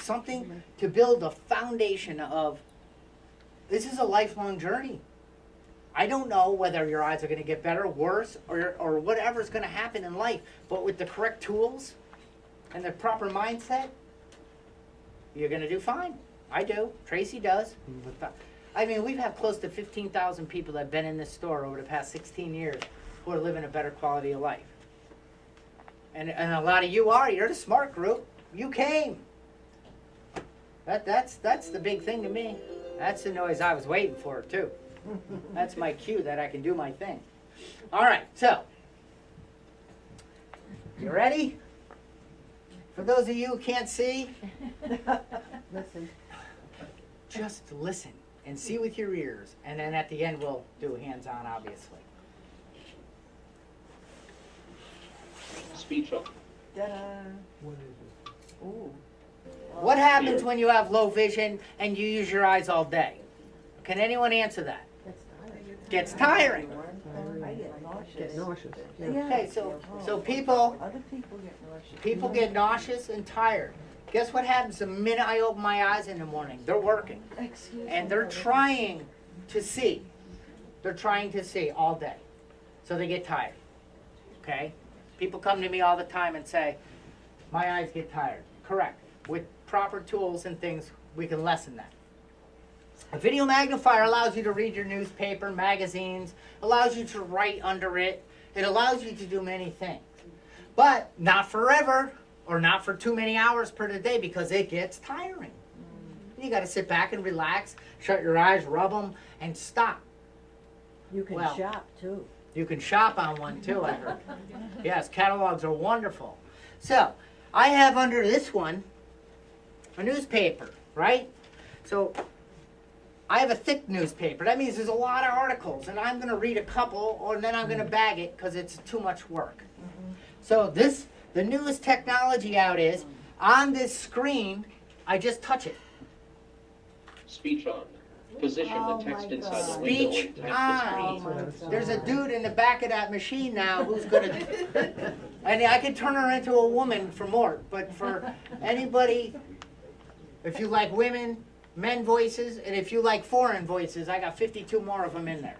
Something to build a foundation of, this is a lifelong journey. I don't know whether your eyes are going to get better, worse, or whatever's going to happen in life. But with the correct tools and the proper mindset, you're going to do fine. I do. Tracy does. I mean, we've had close to 15,000 people that have been in this store over the past 16 years who are living a better quality of life. And a lot of you're the smart group. You came. That's the big thing to me. That's the noise I was waiting for, too. That's my cue that I can do my thing. All right, so. You ready? For those of you who can't see, Listen. just listen and see with your ears. And then at the end, we'll do hands-on, obviously. Speech on. Ta-da. What is it? Ooh. What happens when you have low vision and you use your eyes all day? Can anyone answer that? That's tiring. Gets tiring. I get nauseous. Get nauseous. Yeah. Okay, so people Other people get nauseous. People get nauseous and tired. Guess what happens the minute I open my eyes in the morning? They're working. Excuse me. And they're trying to see. They're trying to see all day. So they get tired. Okay? People come to me all the time and say, my eyes get tired. Correct. With proper tools and things, we can lessen that. A video magnifier allows you to read your newspaper, magazines, allows you to write under it. It allows you to do many things. But not forever, or not for too many hours per day, because it gets tiring. You got to sit back and relax, shut your eyes, rub them, and stop. You can Well, shop too. You can shop on one too, I heard. Yes, catalogs are wonderful. So, I have under this one a newspaper, right? So, I have a thick newspaper. That means there's a lot of articles, and I'm going to read a couple, and then I'm going to bag it because it's too much work. So, the newest technology out is, on this screen, I just touch it. Speech on. Position Oh the text my inside God. the window Speech and tap the on. screen. Oh my There's a God. dude in the back of that machine now who's gonna, and I could turn her into a woman for more, but for anybody, if you like women, men voices, and if you like foreign voices, I got 52 more of them in there.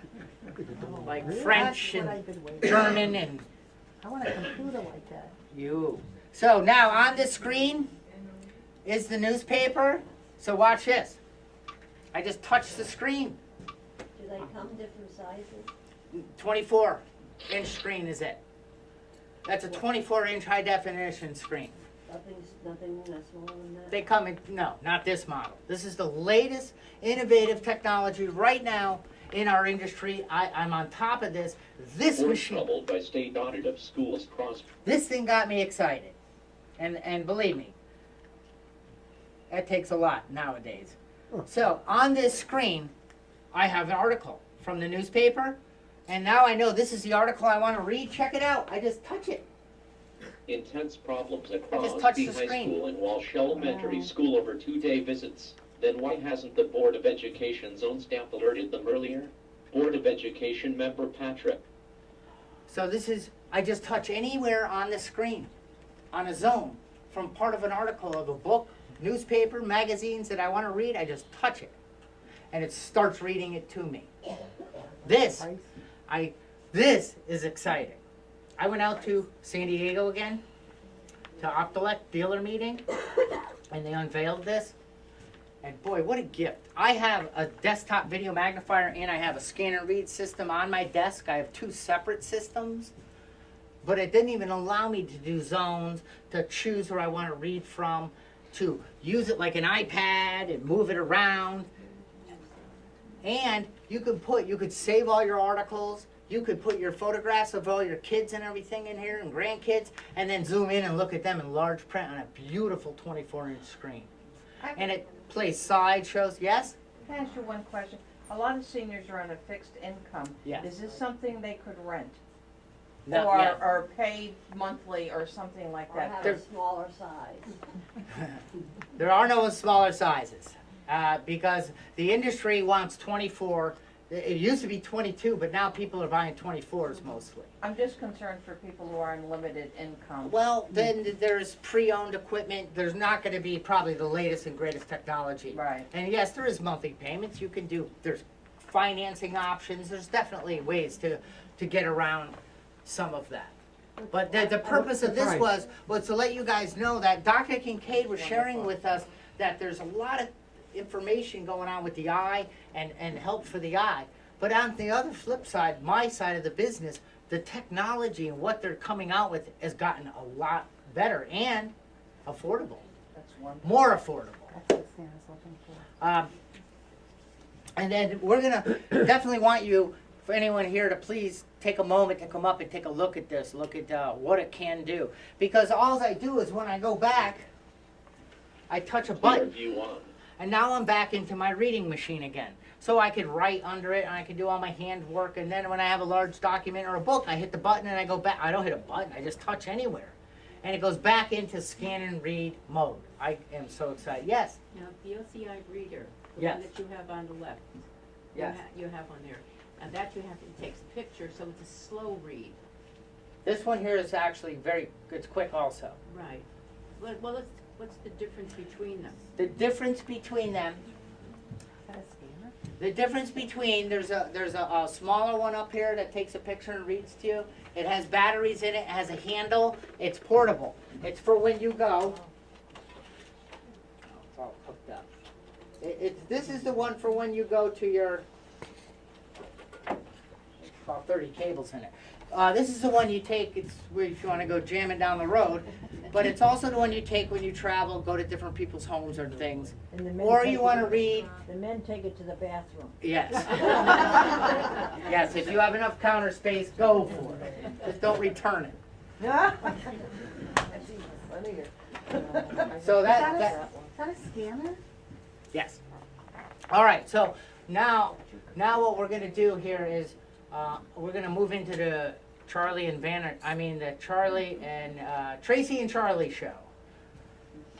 Like French That's what and I've been waiting. German and I want a computer like that. you. So now on the screen is the newspaper, so watch this. I just touch the screen. Do they come different sizes? 24-inch screen is it. That's a 24-inch high definition screen. Nothing smaller than that? They come in, no, not this model. This is the latest innovative technology right now in our industry. I'm on top of this. This We're machine, troubled by state audit of schools cross. this thing got me excited. And believe me, it takes a lot nowadays. So on this screen, I have an article from the newspaper, and now I know this is the article I want to read. Check it out. I just touch it. Intense problems at just touch Crosby the High screen. School and Walsh Elementary School over 2-day visits. Then why hasn't the Board of Education's own staff alerted them earlier? Board of Education member Patrick. So this is, I just touch anywhere on the screen, on a zone, from part of an article of a book, newspaper, magazines that I want to read, I just touch it. And it starts reading it to me. This is exciting. I went out to San Diego again, to Optelec dealer meeting, and they unveiled this. And boy, what a gift. I have a desktop video magnifier and I have a scan and read system on my desk. I have two separate systems, but it didn't even allow me to do zones, to choose where I want to read from, to use it like an iPad and move it around. And you could save all your articles. You could put your photographs of all your kids and everything in here and grandkids, and then zoom in and look at them in large print on a beautiful 24-inch screen. And it plays slideshows. Yes? Can I ask you one question? A lot of seniors are on a fixed income. Yes. Is this something they could rent? No, Or, yeah. or pay monthly or something like Or that? have a smaller size. There are no smaller sizes because the industry wants 24. It used to be 22, but now people are buying 24s mostly. I'm just concerned for people who are on limited income. Well, then there's pre-owned equipment. There's not going to be probably the latest and greatest technology. Right. And yes, there is monthly payments. You can do, there's financing options. There's definitely ways to get around some of that. But the purpose of this was to let you guys know that Dr. Kincaid was sharing with us that there's a lot of information going on with the eye and help for the eye. But on the other flip side, my side of the business, the technology and what they're coming out with has gotten a lot better and affordable. That's one. More affordable. That's what Santa's looking for. And then we're gonna definitely want you, for anyone here, to please take a moment to come up and take a look at this, look at what it can do. Because all I do is when I go back, I touch a button. View on. And now I'm back into my reading machine again. So I could write under it and I can do all my hand work. And then when I have a large document or a book, I hit the button and I go back. I don't hit a button, I just touch anywhere. And it goes back into scan and read mode. I am so excited. Yes? Now, the OCI reader, the Yes. one that you have on the left. Yes. You have on there. Now that you have, it takes a picture, so it's a slow read. This one here is actually it's quick also. Right. Well, what's the difference between them? The difference between them, there's a smaller one up here that takes a picture and reads to you. It has batteries in it, it has a handle, it's portable. It's for when you go. Oh, it's all hooked up. This is the one for when you go to your, about 30 cables in it. This is the one you take, it's where if you want to go jamming down the road, but it's also the one you take when you travel, go to different people's homes or things. And the men Or take you it want to to- read, The men take it to the bathroom. yes. Yes, if you have enough counter space, go for it. Just don't return it. So Is that, that a scanner? yes. All right, so now what we're gonna do here is, we're gonna move into the Charlie and Tracy and Charlie show,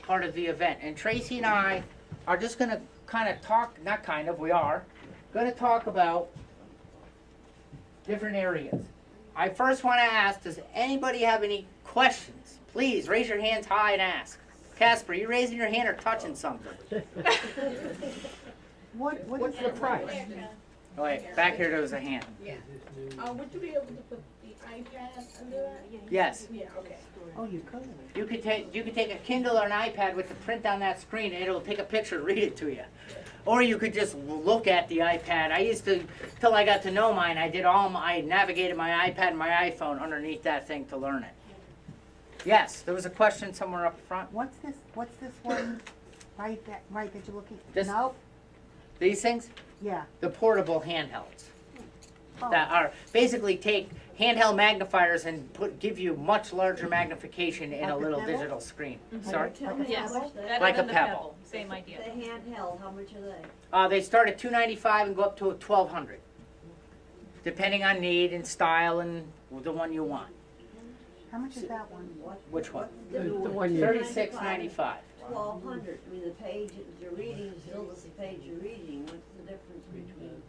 part of the event. And Tracy and I are just gonna we are gonna talk about different areas. I first wanna ask, does anybody have any questions? Please raise your hands high and ask. Casper, you raising your hand or touching something? What's the price? Oh, wait, back here there was a hand. Yeah. Would you be able to put the iPad under that? Yes. Yeah, okay. Oh, you could. You could take a Kindle or an iPad with the print on that screen and it'll take a picture and read it to you. Or you could just look at the iPad. I used to, till I got to know mine, I navigated my iPad and my iPhone underneath that thing to learn it. Yes, there was a question somewhere up front. What's this one right that you're looking? This- Nope. These things? Yeah. The portable handhelds. Oh. That are, basically take handheld magnifiers and give you much larger magnification in Like a a little Pebble? digital screen. Can Sorry? you tell me Yes, how much they, better Like than a the Pebble. Same idea. the handheld, how much are they? They start at $295 and go up to $1,200, depending on need and style and the one you want. How much is that one? Which one? The one you, $36.95. Wow. 1200, I mean, the page that you're reading is still the page you're reading, what's the difference between?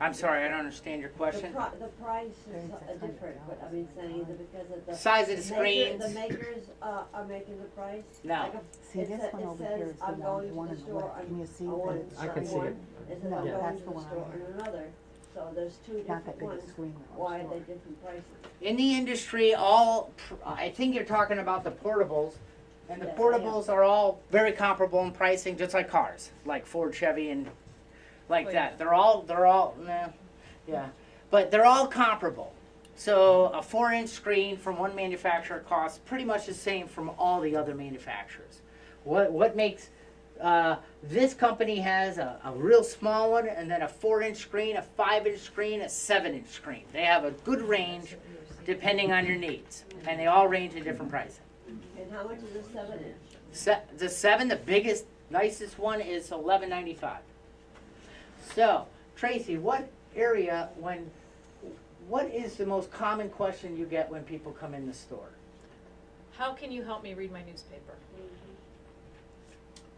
I'm sorry, I don't understand your question. The price is different, but I mean, saying that because of the. Size of the maker- screens. The makers, are making the price? No. Like See, it this sa- one it over says, here is the I'm going to one the in the store, left. Can you see I want that? it I can see one. it. It says No, I'm that's going the to the one I store have. and another, so there's two Not that different big a ones. screen though. Why are they different prices? In the industry, I think you're talking about the portables, and the Yes, I am. portables are all very comparable in pricing, just like cars, like Ford, Chevy, and like that. They're all, nah, yeah, but they're all comparable. So a 4-inch screen from one manufacturer costs pretty much the same from all the other manufacturers. What makes this company has a real small one, and then a 4-inch screen, a 5-inch screen, a 7-inch screen. They have a good range depending on your needs, and they all range in different pricing. And how much is a 7-inch? The 7, the biggest, nicest one is $11.95. So, Tracy, what is the most common question you get when people come in the store? How can you help me read my newspaper?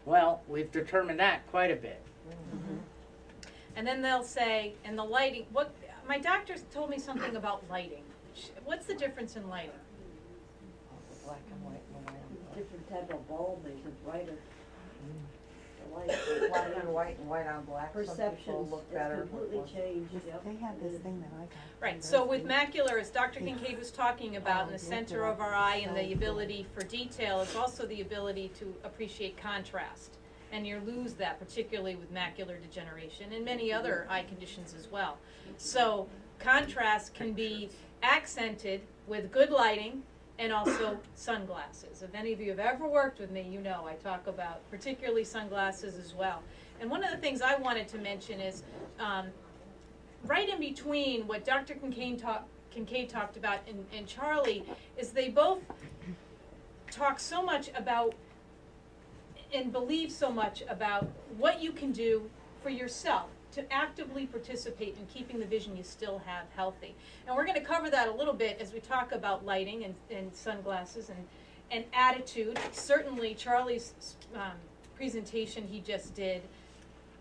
Well, we've determined that quite a bit. And then they'll say, and the lighting, my doctor told me something about lighting. What's the difference in lighting? Black and white and white on black. Different type of bulb makes it brighter. The light, Black on white and white on black, some people perceptions, look it's better. with completely one. changed, yep. They have this thing that I got. Right, so with macular, as Dr. Kincaid was talking about, in the center of our eye and the ability for detail, it's also the ability to appreciate contrast. And you lose that, particularly with macular degeneration and many other eye conditions as well. So contrast can be accented with good lighting and also sunglasses. If any of you have ever worked with me, you know I talk about particularly sunglasses as well. And one of the things I wanted to mention is right in between what Dr. Kincaid talked about and Charlie is they both talk so much about and believe so much about what you can do for yourself to actively participate in keeping the vision you still have healthy. And we're going to cover that a little bit as we talk about lighting and sunglasses and attitude. Certainly Charlie's presentation he just did,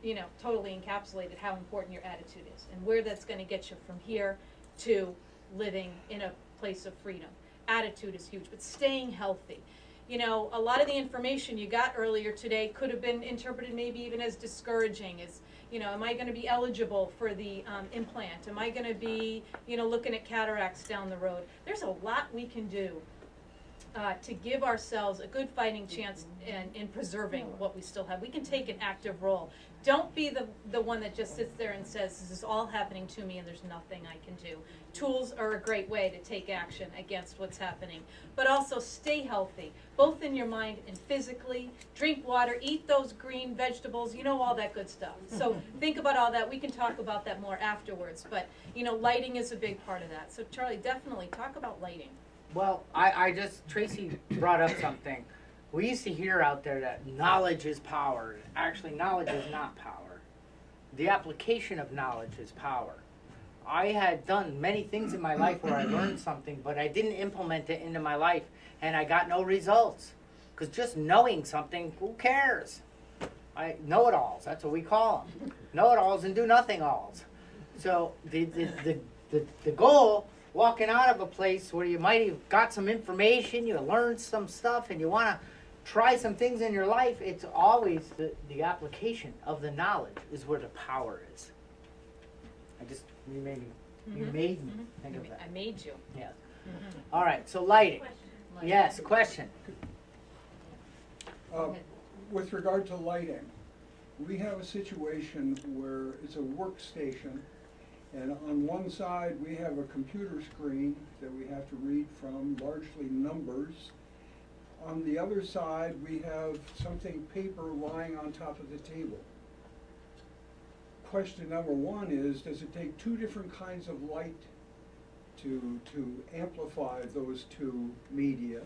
you know, totally encapsulated how important your attitude is and where that's going to get you from here to living in a place of freedom. Attitude is huge, but staying healthy. You know, a lot of the information you got earlier today could have been interpreted maybe even as discouraging, as, you know, am I going to be eligible for the implant? Am I going to be, you know, looking at cataracts down the road? There's a lot we can do to give ourselves a good fighting chance in preserving what we still have. We can take an active role. Don't be the one that just sits there and says, this is all happening to me and there's nothing I can do. Tools are a great way to take action against what's happening. But also stay healthy, both in your mind and physically. Drink water, eat those green vegetables, you know, all that good stuff. So think about all that. We can talk about that more afterwards. But, you know, lighting is a big part of that. So Charlie, definitely talk about lighting. Well, Tracy brought up something. We used to hear out there that knowledge is power. Actually, knowledge is not power. The application of knowledge is power. I had done many things in my life where I learned something, but I didn't implement it into my life, and I got no results. Because just knowing something, who cares? Know-it-alls, that's what we call them. Know-it-alls and do-nothing-alls. So the goal, walking out of a place where you might have got some information, you learned some stuff, and you want to try some things in your life, it's always the application of the knowledge is where the power is. You made me think of that. I made you. Yeah. All right, so lighting. Yes, question. With regard to lighting, we have a situation where it's a workstation, and on one side we have a computer screen that we have to read from, largely numbers. On the other side we have something paper lying on top of the table. Question number one is, does it take two different kinds of light to amplify those two media?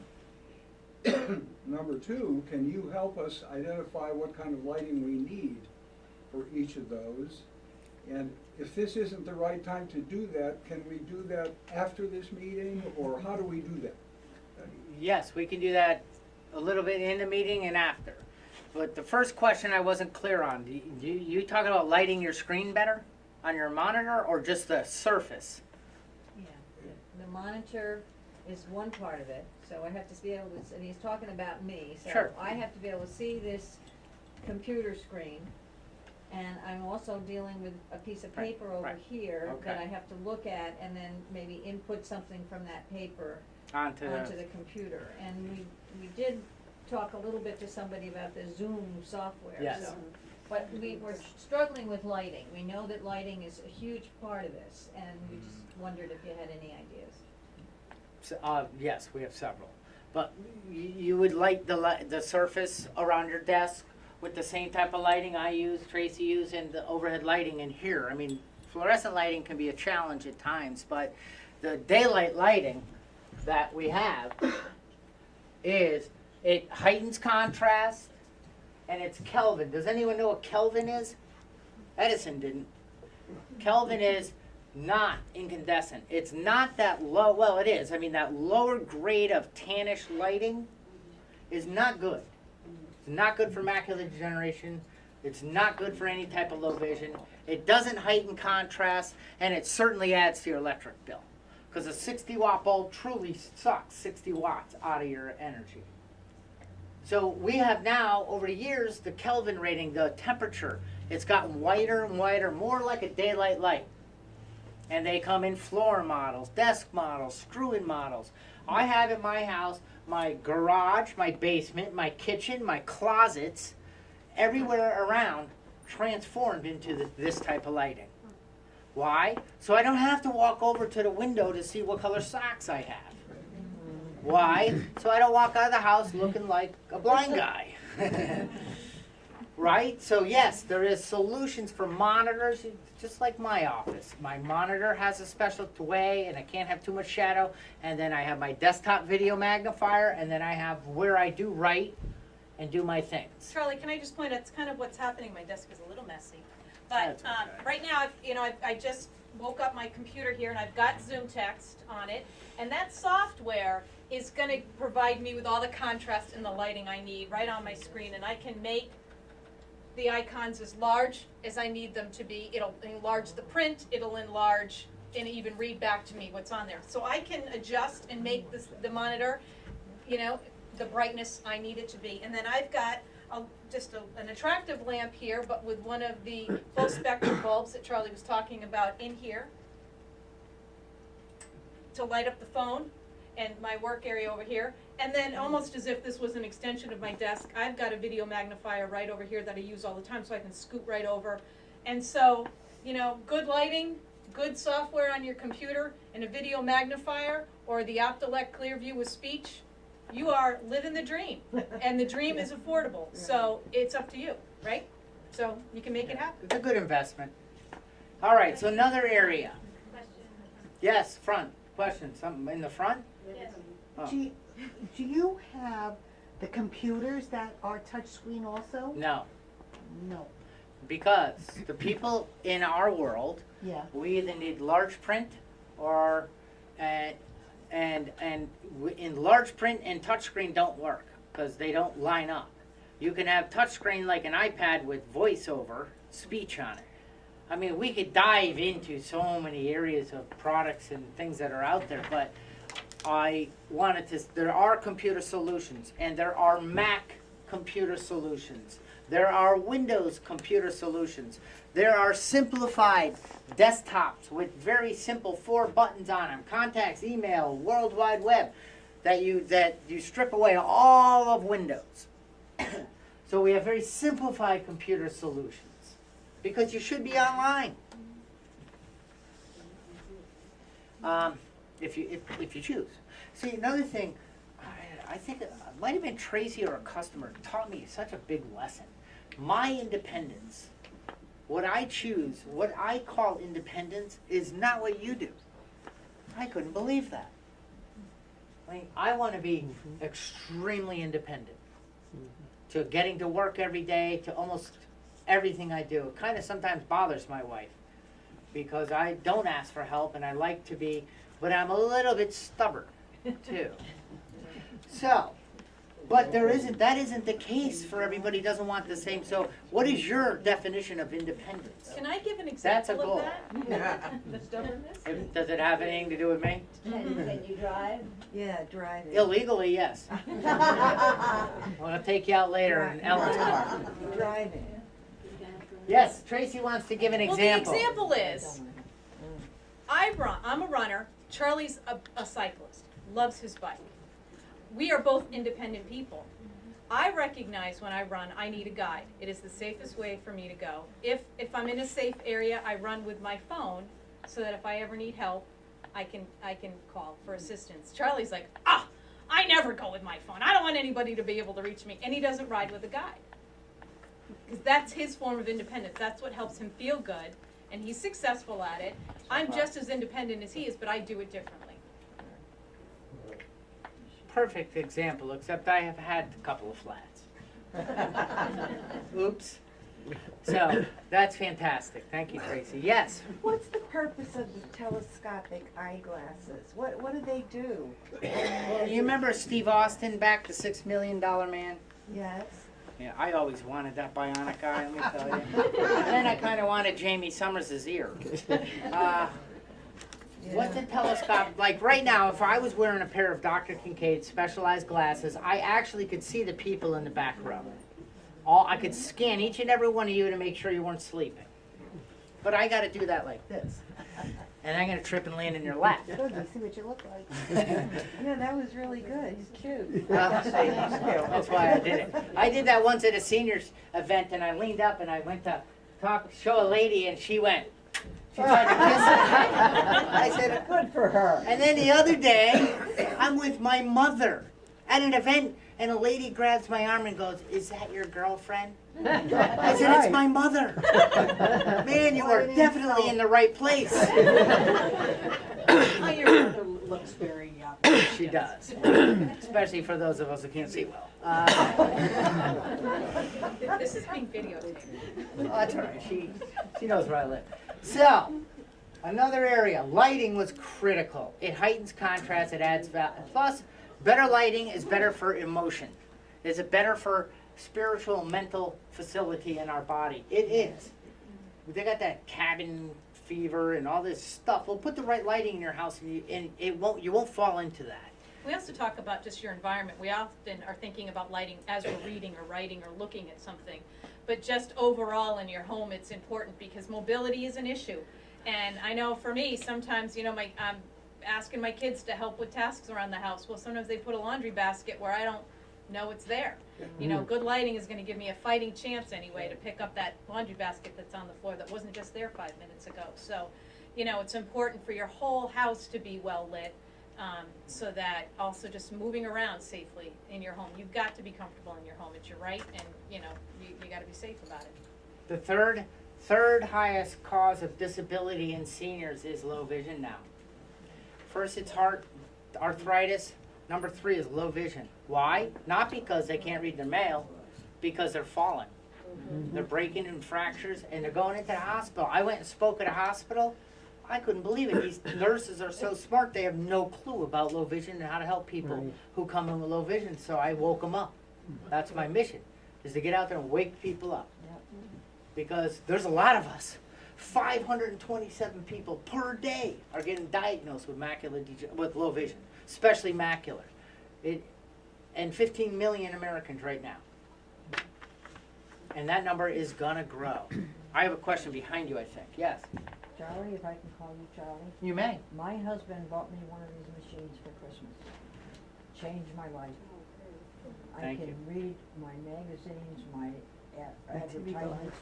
Number two, can you help us identify what kind of lighting we need for each of those? And if this isn't the right time to do that, can we do that after this meeting, or how do we do that? Yes, we can do that a little bit in the meeting and after. but the first question I wasn't clear on, you talking about lighting your screen better on your monitor or just the surface? Yeah, the monitor is one part of it, so I have to be able to, and he's talking about me, so Sure. I have to be able to see this computer screen. And I'm also dealing with a piece of Right, paper over right. here that Okay. I have to look at and then maybe input something from that paper Onto onto the, the computer. And we did talk a little bit to somebody about the Zoom software, Yes. so. But we were struggling with lighting. We know that lighting is a huge part of this, and we just wondered if you had any ideas. yes, we have several. But you would light the surface around your desk with the same type of lighting I use, Tracy used, and the overhead lighting in here. I mean, fluorescent lighting can be a challenge at times, but the daylight lighting that we have is, it heightens contrast, and it's Kelvin. Does anyone know what Kelvin is? Edison didn't. Kelvin is not incandescent. It's not that low, well, it is. I mean, that lower grade of tannish lighting is not good. It's not good for macular degeneration. It's not good for any type of low vision. It doesn't heighten contrast, and it certainly adds to your electric bill. Because a 60-watt bulb truly sucks 60 watts out of your energy. So we have now, over the years, the Kelvin rating, the temperature, it's gotten whiter and whiter, more like a daylight light. And they come in floor models, desk models, screw-in models. I have in my house, my garage, my basement, my kitchen, my closets, everywhere around, transformed into this type of lighting. Why? So I don't have to walk over to the window to see what color socks I have. Why? So I don't walk out of the house looking like a blind guy. Right? So yes, there is solutions for monitors, just like my office. My monitor has a special way, and I can't have too much shadow. And then I have my desktop video magnifier, and then I have where I do write and do my things. Charlie, can I just point out, it's kind of what's happening, my desk is a little messy. But That's okay. right now, I just woke up my computer here and I've got Zoom text on it. And that software is gonna provide me with all the contrast and the lighting I need right on my screen. And I can make the icons as large as I need them to be. It'll enlarge the print, it'll enlarge and even read back to me what's on there. So I can adjust and make the monitor, the brightness I need it to be. And then I've got just an attractive lamp here, but with one of the full spectrum bulbs that Charlie was talking about in here to light up the phone and my work area over here. And then almost as if this was an extension of my desk, I've got a video magnifier right over here that I use all the time, so I can scoot right over. And so, good lighting, good software on your computer, and a video magnifier, or the Optelec Clearview with speech, you are living the dream. And the dream is affordable, so it's up to you, right? So you can make it happen. It's a good investment. All right, so another area. Yes, front. Question, something in the front? Yes. Oh. Do you have the computers that are touchscreen also? No, No. because the people in our world, Yeah. we either need large print or, and in large print and touchscreen don't work because they don't line up. You can have touchscreen like an iPad with voiceover speech on it. I mean, we could dive into so many areas of products and things that are out there, but I wanted to, there are computer solutions, and there are Mac computer solutions. There are Windows computer solutions. There are simplified desktops with very simple 4 buttons on them, contacts, email, World Wide Web, that you strip away all of Windows. So we have very simplified computer solutions because you should be online. If you choose. See, another thing, I think it might have been Tracy or a customer taught me such a big lesson. My independence, what I choose, what I call independence, is not what you do. I couldn't believe that. I mean, I want to be extremely independent. To getting to work every day, to almost everything I do. It kind of sometimes bothers my wife because I don't ask for help and I like to be, but I'm a little bit stubborn too. So, But that isn't the case for everybody, doesn't want the same, so what is your definition of independence? Can I give an That's a example goal. of that? The stubbornness? Does it have anything to do with me? Can you drive? Yeah, driving. Illegally, yes. I'm gonna take you out later in Ellen's car. Driving. Yes, Tracy wants to give an example. Well, the example is, I'm a runner, Charlie's a cyclist, loves his bike. We are both independent people. I recognize when I run, I need a guide. It is the safest way for me to go. If I'm in a safe area, I run with my phone so that if I ever need help, I can call for assistance. Charlie's like, I never go with my phone. I don't want anybody to be able to reach me. And he doesn't ride with a guide. Because that's his form of independence. That's what helps him feel good. And he's successful at it. I'm just as independent as he is, but I do it differently. Perfect example, except I have had a couple of flats. Oops. So, that's fantastic. Thank you, Tracy. Yes? What's the purpose of the telescopic eyeglasses? What do they do? Well, you remember Steve Austin back, the $6 million man? Yes. Yeah, I always wanted that bionic eye, let me tell you. And then I kind of wanted Jamie Summers' ear. What's a telescope? Like right now, if I was wearing a pair of Dr. Kincaid's specialized glasses, I actually could see the people in the back row. I could scan each and every one of you to make sure you weren't sleeping. But I got to do that like this. And I'm going to trip and land in your lap. Good, you see what you look like. Yeah, that was really good. He's cute. That's why I did it. I did that once at a seniors event, and I leaned up and I went to show a lady, and she went. She tried to kiss me. I said, Good for her. and then the other day, I'm with my mother at an event, and a lady grabs my arm and goes, "Is that your girlfriend?" I said, "It's my mother." Man, you are definitely in the right place. Your mother looks very young. She does, especially for those of us who can't see well. This is being videotaped. Oh, that's all right. She knows where I live. So, another area, lighting was critical. It heightens contrast, it adds value. Plus, better lighting is better for emotion. Is it better for spiritual, mental facility in our body? It is. They got that cabin fever and all this stuff. Well, put the right lighting in your house, and you won't fall into that. We also talk about just your environment. We often are thinking about lighting as we're reading or writing or looking at something. But just overall in your home, it's important because mobility is an issue. And I know for me, sometimes, I'm asking my kids to help with tasks around the house. Well, sometimes they put a laundry basket where I don't know it's there. Good lighting is going to give me a fighting chance anyway to pick up that laundry basket that's on the floor that wasn't just there 5 minutes ago. So, it's important for your whole house to be well lit. So that also just moving around safely in your home. You've got to be comfortable in your home. It's your right, and you got to be safe about it. The third highest cause of disability in seniors is low vision now. First, it's heart arthritis. Number 3 is low vision. Why? Not because they can't read their mail, because they're falling. They're breaking in fractures, and they're going into the hospital. I went and spoke at a hospital. I couldn't believe it. These nurses are so smart, they have no clue about low vision and how to help people who come in with low vision. So I woke them up. That's my mission, is to get out there and wake people up. Because there's a lot of us. 527 people per day are getting diagnosed with with low vision, especially macular. And 15 million Americans right now. And that number is gonna grow. I have a question behind you, I think. Yes? Charlie, if I can call you Charlie. You may. My husband bought me one of these machines for Christmas. Changed my life. Thank I can read my magazines, my advertisements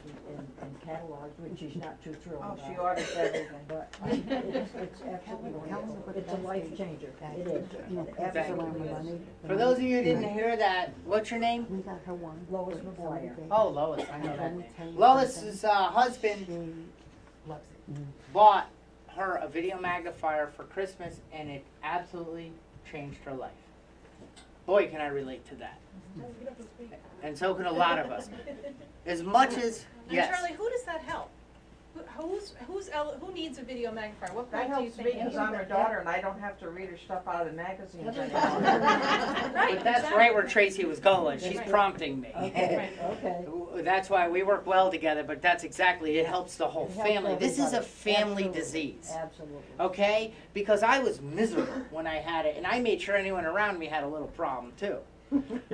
and catalogs, which she's not too thrilled about. She orders everything. But it's absolutely wonderful. It's a life changer. It is. It absolutely is. For those of you who didn't hear that, what's your name? We got her one. Lois McGuire. Oh, Lois, I know that. Lois's husband bought her a video magnifier for Christmas, and it absolutely changed her life. Boy, can I relate to that. And so can a lot of us. As much as, And yes. Charlie, who does that help? Who needs a video magnifier? What That point do you helps me think? because I'm a daughter and I don't have to read her stuff out of the magazines anymore. Right, But that's right where Tracy was going, she's Right. prompting me. Okay, okay. That's why we work well together, but that's exactly, it helps the whole It helps family. This is a everybody. family Absolutely. disease. Absolutely. Okay? Because I was miserable when I had it, and I made sure anyone around me had a little problem too.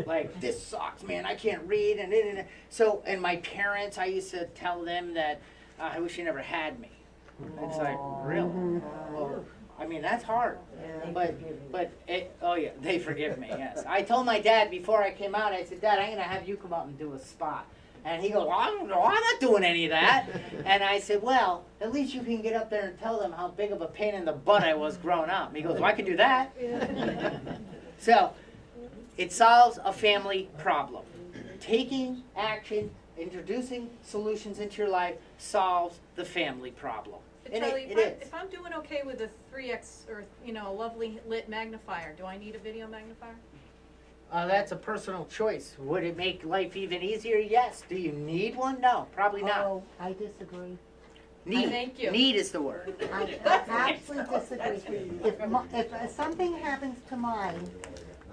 Like, this sucks, man, I can't read, and so, and my parents, I used to tell them that, I wish you never had me. It's like, really? Well, I mean, that's hard. But oh yeah, they forgive me, yes. I told my dad before I came out, I said, Dad, I'm gonna have you come up and do a spot. And he goes, well, I'm not doing any of that. And I said, well, at least you can get up there and tell them how big of a pain in the butt I was growing up. He goes, well, I can do that. So, it solves a family problem. Taking action, introducing solutions into your life solves the family problem. But And Charlie, it is. if I'm doing okay with a 3x or, a lovely lit magnifier, do I need a video magnifier? That's a personal choice. Would it make life even easier? Yes. Do you need one? No, probably not. Oh, I disagree. Need. Thank you. Need is the word. I absolutely disagree. If something happens to mine,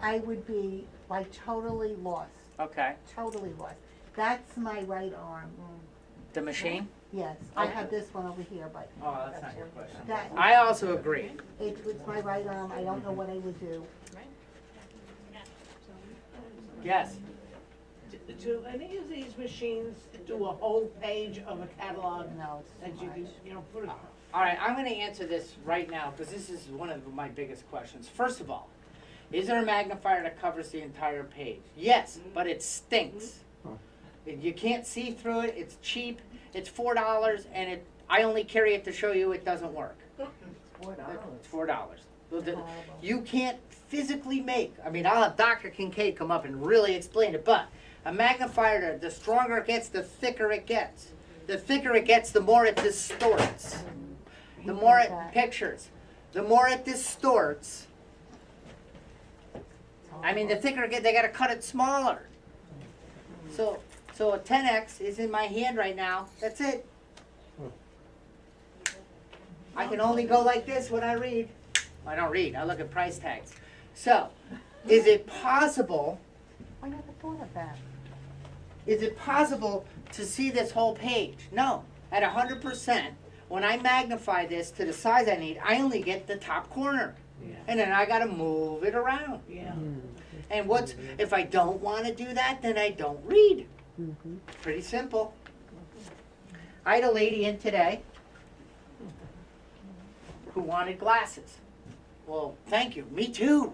I would be like totally lost, Okay. totally lost. That's my right arm. The machine? Yes, I have this one over here, but Oh, that's not your question. that, I also agree. it's my right arm. I don't know what I would do. Yes. Do any of these machines do a whole page of a catalog No, that it's you too can, much. put it? All right, I'm going to answer this right now because this is one of my biggest questions. First of all, is there a magnifier that covers the entire page? Yes, but it stinks. You can't see through it. It's cheap. It's $4, and I only carry it to show you it doesn't work. $4. It's $4. You can't physically make. I mean, I'll have Dr. Kincaid come up and really explain it. But a magnifier, the stronger it gets, the thicker it gets. The thicker it gets, the more it distorts. The more it pictures. The more it distorts. I mean, the thicker it gets, they got to cut it smaller. So a 10x is in my hand right now. That's it. I can only go like this when I read. I don't read. I look at price tags. So, is it possible? I never thought of that. Is it possible to see this whole page? No. At 100%, when I magnify this to the size I need, I only get the top corner. And then I got to move it around. Yeah. And if I don't want to do that, then I don't read. Mm-hmm. Pretty simple. I had a lady in today who wanted glasses. Well, thank you. Me too.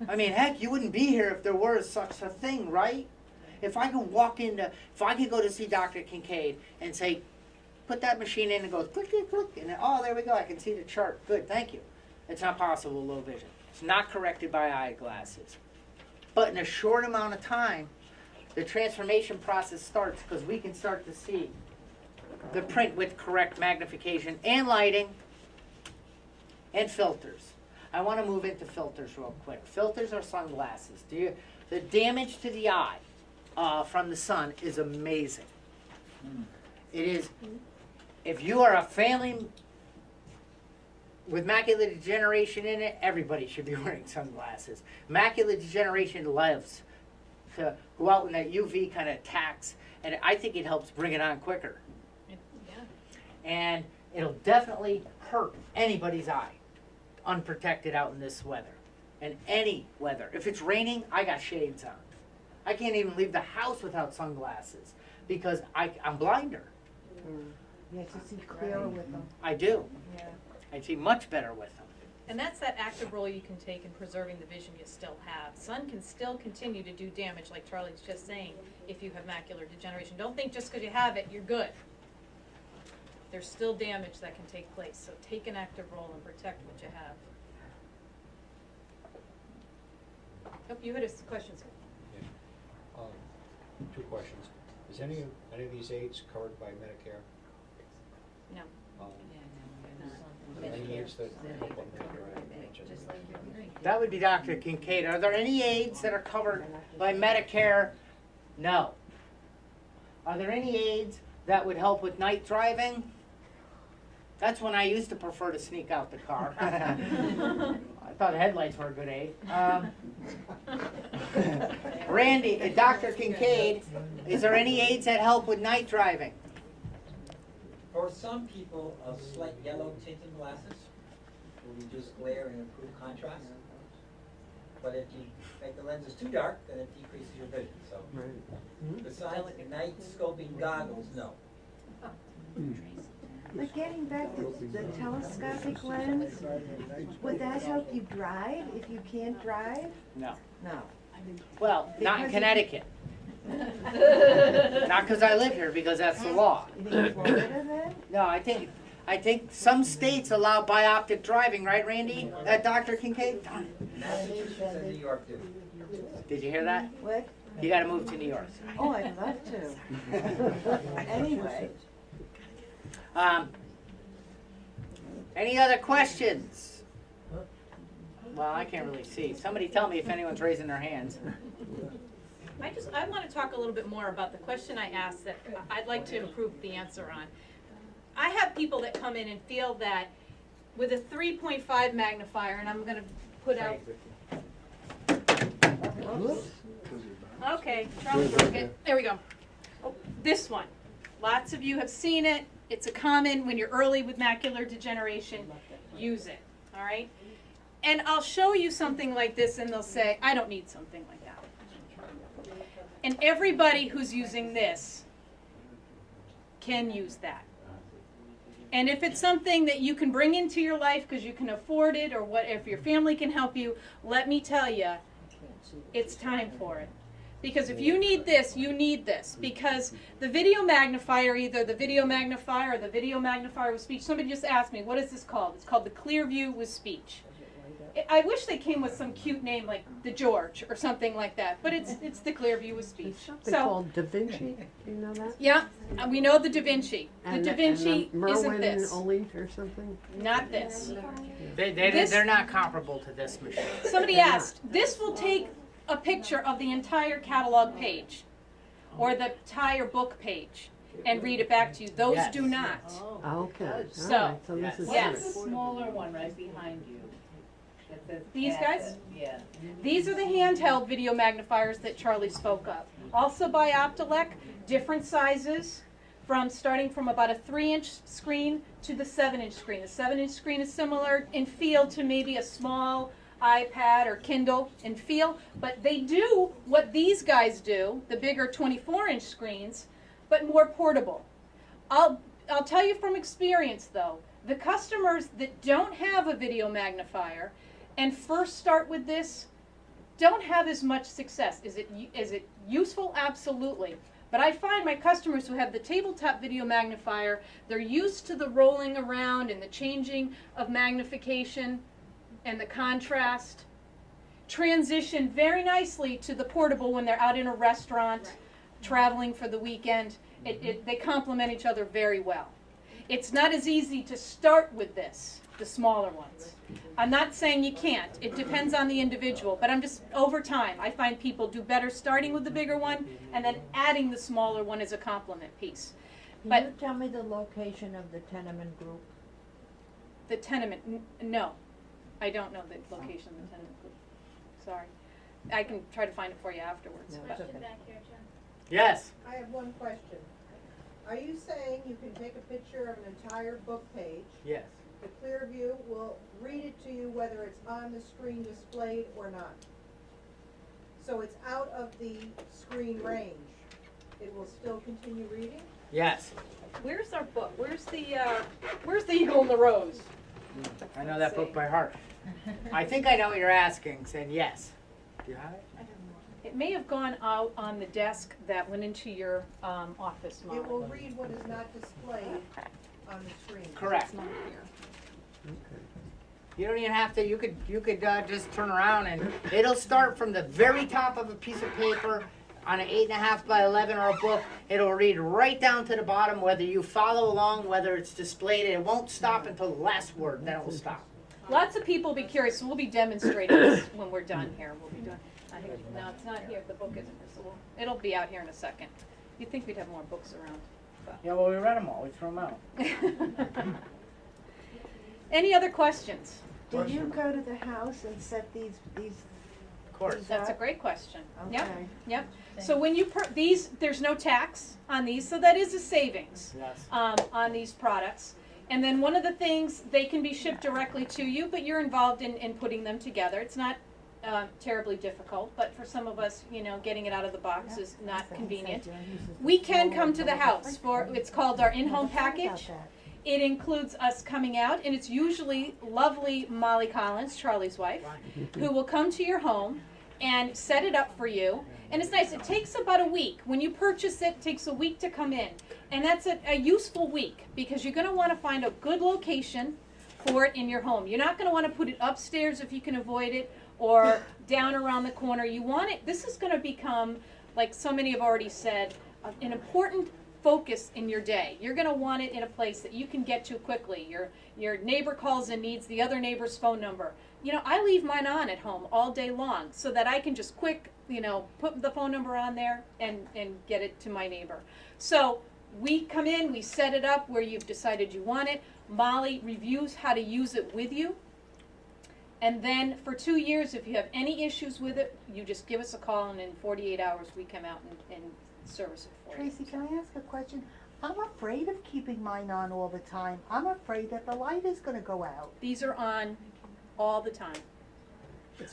I mean, heck, you wouldn't be here if there were such a thing, right? If I could go to see Dr. Kincaid and say, put that machine in and goes click, click, click, and then, oh, there we go, I can see the chart. Good, thank you. It's not possible with low vision. It's not corrected by eyeglasses. But in a short amount of time, the transformation process starts because we can start to see the print with correct magnification and lighting and filters. I want to move into filters real quick. Filters are sunglasses. The damage to the eye from the sun is amazing. It is, if you are a family with macular degeneration in it, everybody should be wearing sunglasses. Macular degeneration lives to go out when that UV kind of attacks, and I think it helps bring it on quicker. Yeah. And it'll definitely hurt anybody's eye, unprotected out in this weather. And any weather. If it's raining, I got shades on. I can't even leave the house without sunglasses because I'm blinder. You have to see clearer with them. I do. Yeah. I see much better with them. And that's that active role you can take in preserving the vision you still have. Sun can still continue to do damage, like Charlie's just saying, if you have macular degeneration. Don't think just because you have it, you're good. There's still damage that can take place, so take an active role and protect what you have. Oh, you had a question, sir. Two questions. Is any of these aids covered by Medicare? No. Are there any aids that help on Medicare? That would be Dr. Kincaid. Are there any aids that are covered by Medicare? No. Are there any aids that would help with night driving? That's when I used to prefer to sneak out the car. I thought headlights were a good aid. Randy, Dr. Kincaid, is there any aids that help with night driving? For some people, a slight yellow tint in glasses will reduce glare and improve contrast. But if you make the lenses too dark, then it decreases your vision, so. Besides night scoping goggles, no. But getting back to the telescopic lens, would that help you drive if you can't drive? No. No. Well, not in Because Connecticut. Not because I live here, because that's the law. You think Florida then? No, I think some states allow bioptic driving, right, Randy? Dr. Kincaid? Massachusetts and New York do. Did you hear that? What? You gotta move to New York. Oh, I'd love to. Anyway. Any other questions? Well, I can't really see. Somebody tell me if anyone's raising their hands. I want to talk a little bit more about the question I asked that I'd like to improve the answer on. I have people that come in and feel that with a 3.5 magnifier, and I'm going to put out. Okay, Charlie broke it. There we go. Oh, this one. Lots of you have seen it. It's a common, when you're early with macular degeneration, use it, all right? And I'll show you something like this and they'll say, I don't need something like that. And everybody who's using this can use that. And if it's something that you can bring into your life because you can afford it, or what, if your family can help you, let me tell you, it's time for it. Because if you need this, you need this. Because the video magnifier, either the video magnifier or the video magnifier with speech, somebody just asked me, what is this called? It's called the Clearview with speech. I wish they came with some cute name like the George or something like that, but it's the Clearview with speech. Something called Da Vinci, do you know that? Yeah, we know the Da Vinci. And the Da Vinci and isn't this. Olink or something? Not this. They're not comparable to this machine. Somebody asked, this will take a picture of the entire catalog page or the entire book page and read it back to you. Those do not. Okay. So, all right. So this is yes. The smaller one right behind you. That says These guys? Yeah. These are the handheld video magnifiers that Charlie spoke of. Also by Optelec, different sizes, starting from about a 3-inch screen to the 7-inch screen. The 7-inch screen is similar in feel to maybe a small iPad or Kindle in feel, but they do what these guys do, the bigger 24-inch screens, but more portable. I'll tell you from experience though, the customers that don't have a video magnifier and first start with this don't have as much success. Is it useful? Absolutely. But I find my customers who have the tabletop video magnifier, they're used to the rolling around and the changing of magnification and the contrast, transition very nicely to the portable when they're out in a restaurant, traveling for the weekend. They complement each other very well. It's not as easy to start with this, the smaller ones. I'm not saying you can't. It depends on the individual, but I'm just, over time, I find people do better starting with the bigger one and then adding the smaller one as a complement piece. Can you tell me the location of the tenement group? The tenement, no. I don't know the location of the tenement group. Sorry. I can try to find it for you afterwards. No, but- it's okay. Yes. I have one question. Are you saying you can take a picture of an entire book page? Yes. The Clearview will read it to you whether it's on the screen displayed or not. So it's out of the screen range. It will still continue reading? Yes. Where's our book? Where's the Eagle and the Rose? I know that book by heart. I think I know what you're asking, saying yes. Do you have it? It may have gone out on the desk that went into your office, Molly. It will read what is not displayed on the screen. Correct. You don't even have to, you could just turn around and it'll start from the very top of a piece of paper on an 8.5 by 11 or a book. It'll read right down to the bottom, whether you follow along, whether it's displayed. It won't stop until the last word, then it will stop. Lots of people will be curious, so we'll be demonstrating this when we're done here. We'll be doing, I think, no, it's not here, the book isn't here, so it'll be out here in a second. You'd think we'd have more books around. But. Yeah, well, we read them all, we threw them out. Any other questions? Did you go to the house and set these? Of course. That's a great question. Yep, Okay. yep. So when you these, there's no tax on these, so that is a savings Yes. on these products. And then one of the things, they can be shipped directly to you, but you're involved in putting them together. It's not terribly difficult, but for some of us, you know, getting it out of the box is not convenient. We can come to the house for, it's called our in-home package. It includes us coming out, and it's usually lovely Molly Collins, Charlie's wife, who will come to your home and set it up for you. And it's nice, it takes about a week. When you purchase it, it takes a week to come in. And that's a useful week, because you're gonna wanna find a good location for it in your home. You're not gonna wanna put it upstairs if you can avoid it, or down around the corner. You want it, this is gonna become, like so many have already said, an important focus in your day. You're gonna want it in a place that you can get to quickly. Your neighbor calls and needs the other neighbor's phone number. You know, I leave mine on at home all day long so that I can just quick, you know, put the phone number on there and get it to my neighbor. So we come in, we set it up where you've decided you want it. Molly reviews how to use it with you. And then for 2 years, if you have any issues with it, you just give us a call, and in 48 hours, we come out and service it for you. Tracy, can I ask a question? I'm afraid of keeping mine on all the time. I'm afraid that the light is gonna go out. These are on all the time.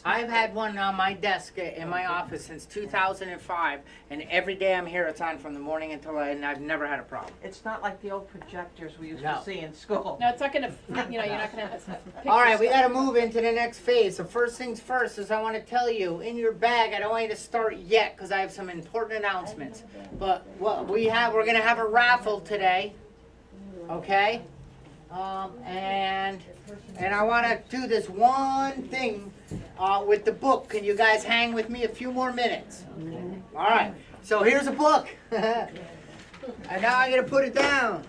I've had one on my desk in my office since 2005, and every day I'm here, it's on from the morning until and I've never had a problem. It's not like the old projectors we used No. to see in school. No, it's not gonna, you know, you're not gonna have pictures. All right, we gotta move into the next phase. The first things first is I wanna tell you, in your bag, I don't want you to start yet, because I have some important announcements. But what we're gonna have a raffle today, okay? And I wanna do this one thing with the book. Can you guys hang with me a few more minutes? All right, so here's a book. And now I'm gonna put it down.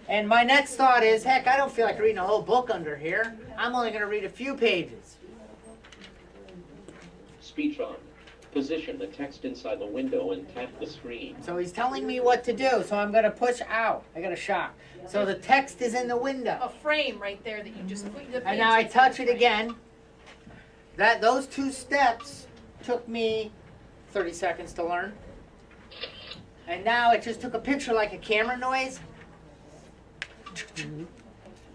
And my next thought is, heck, I don't feel like reading a whole book under here. I'm only gonna read a few pages. Speech on. Position the text inside the window and tap the screen. So he's telling me what to do, so I'm gonna push out. I got a shock. So the text is in the window. A frame right there that you just put the And now I page touch inside. it again. Those 2 steps took me 30 seconds to learn. And now it just took a picture like a camera noise.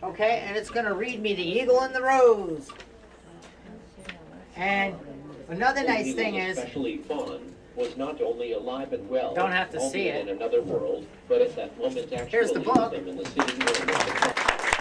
Okay, and it's gonna read me The Eagle and the Rose. And another nice thing is, Especially Fawn was not only alive and well, Don't have to see albeit it. in another world, but at that moment actually Here's the book. them in the sitting room of the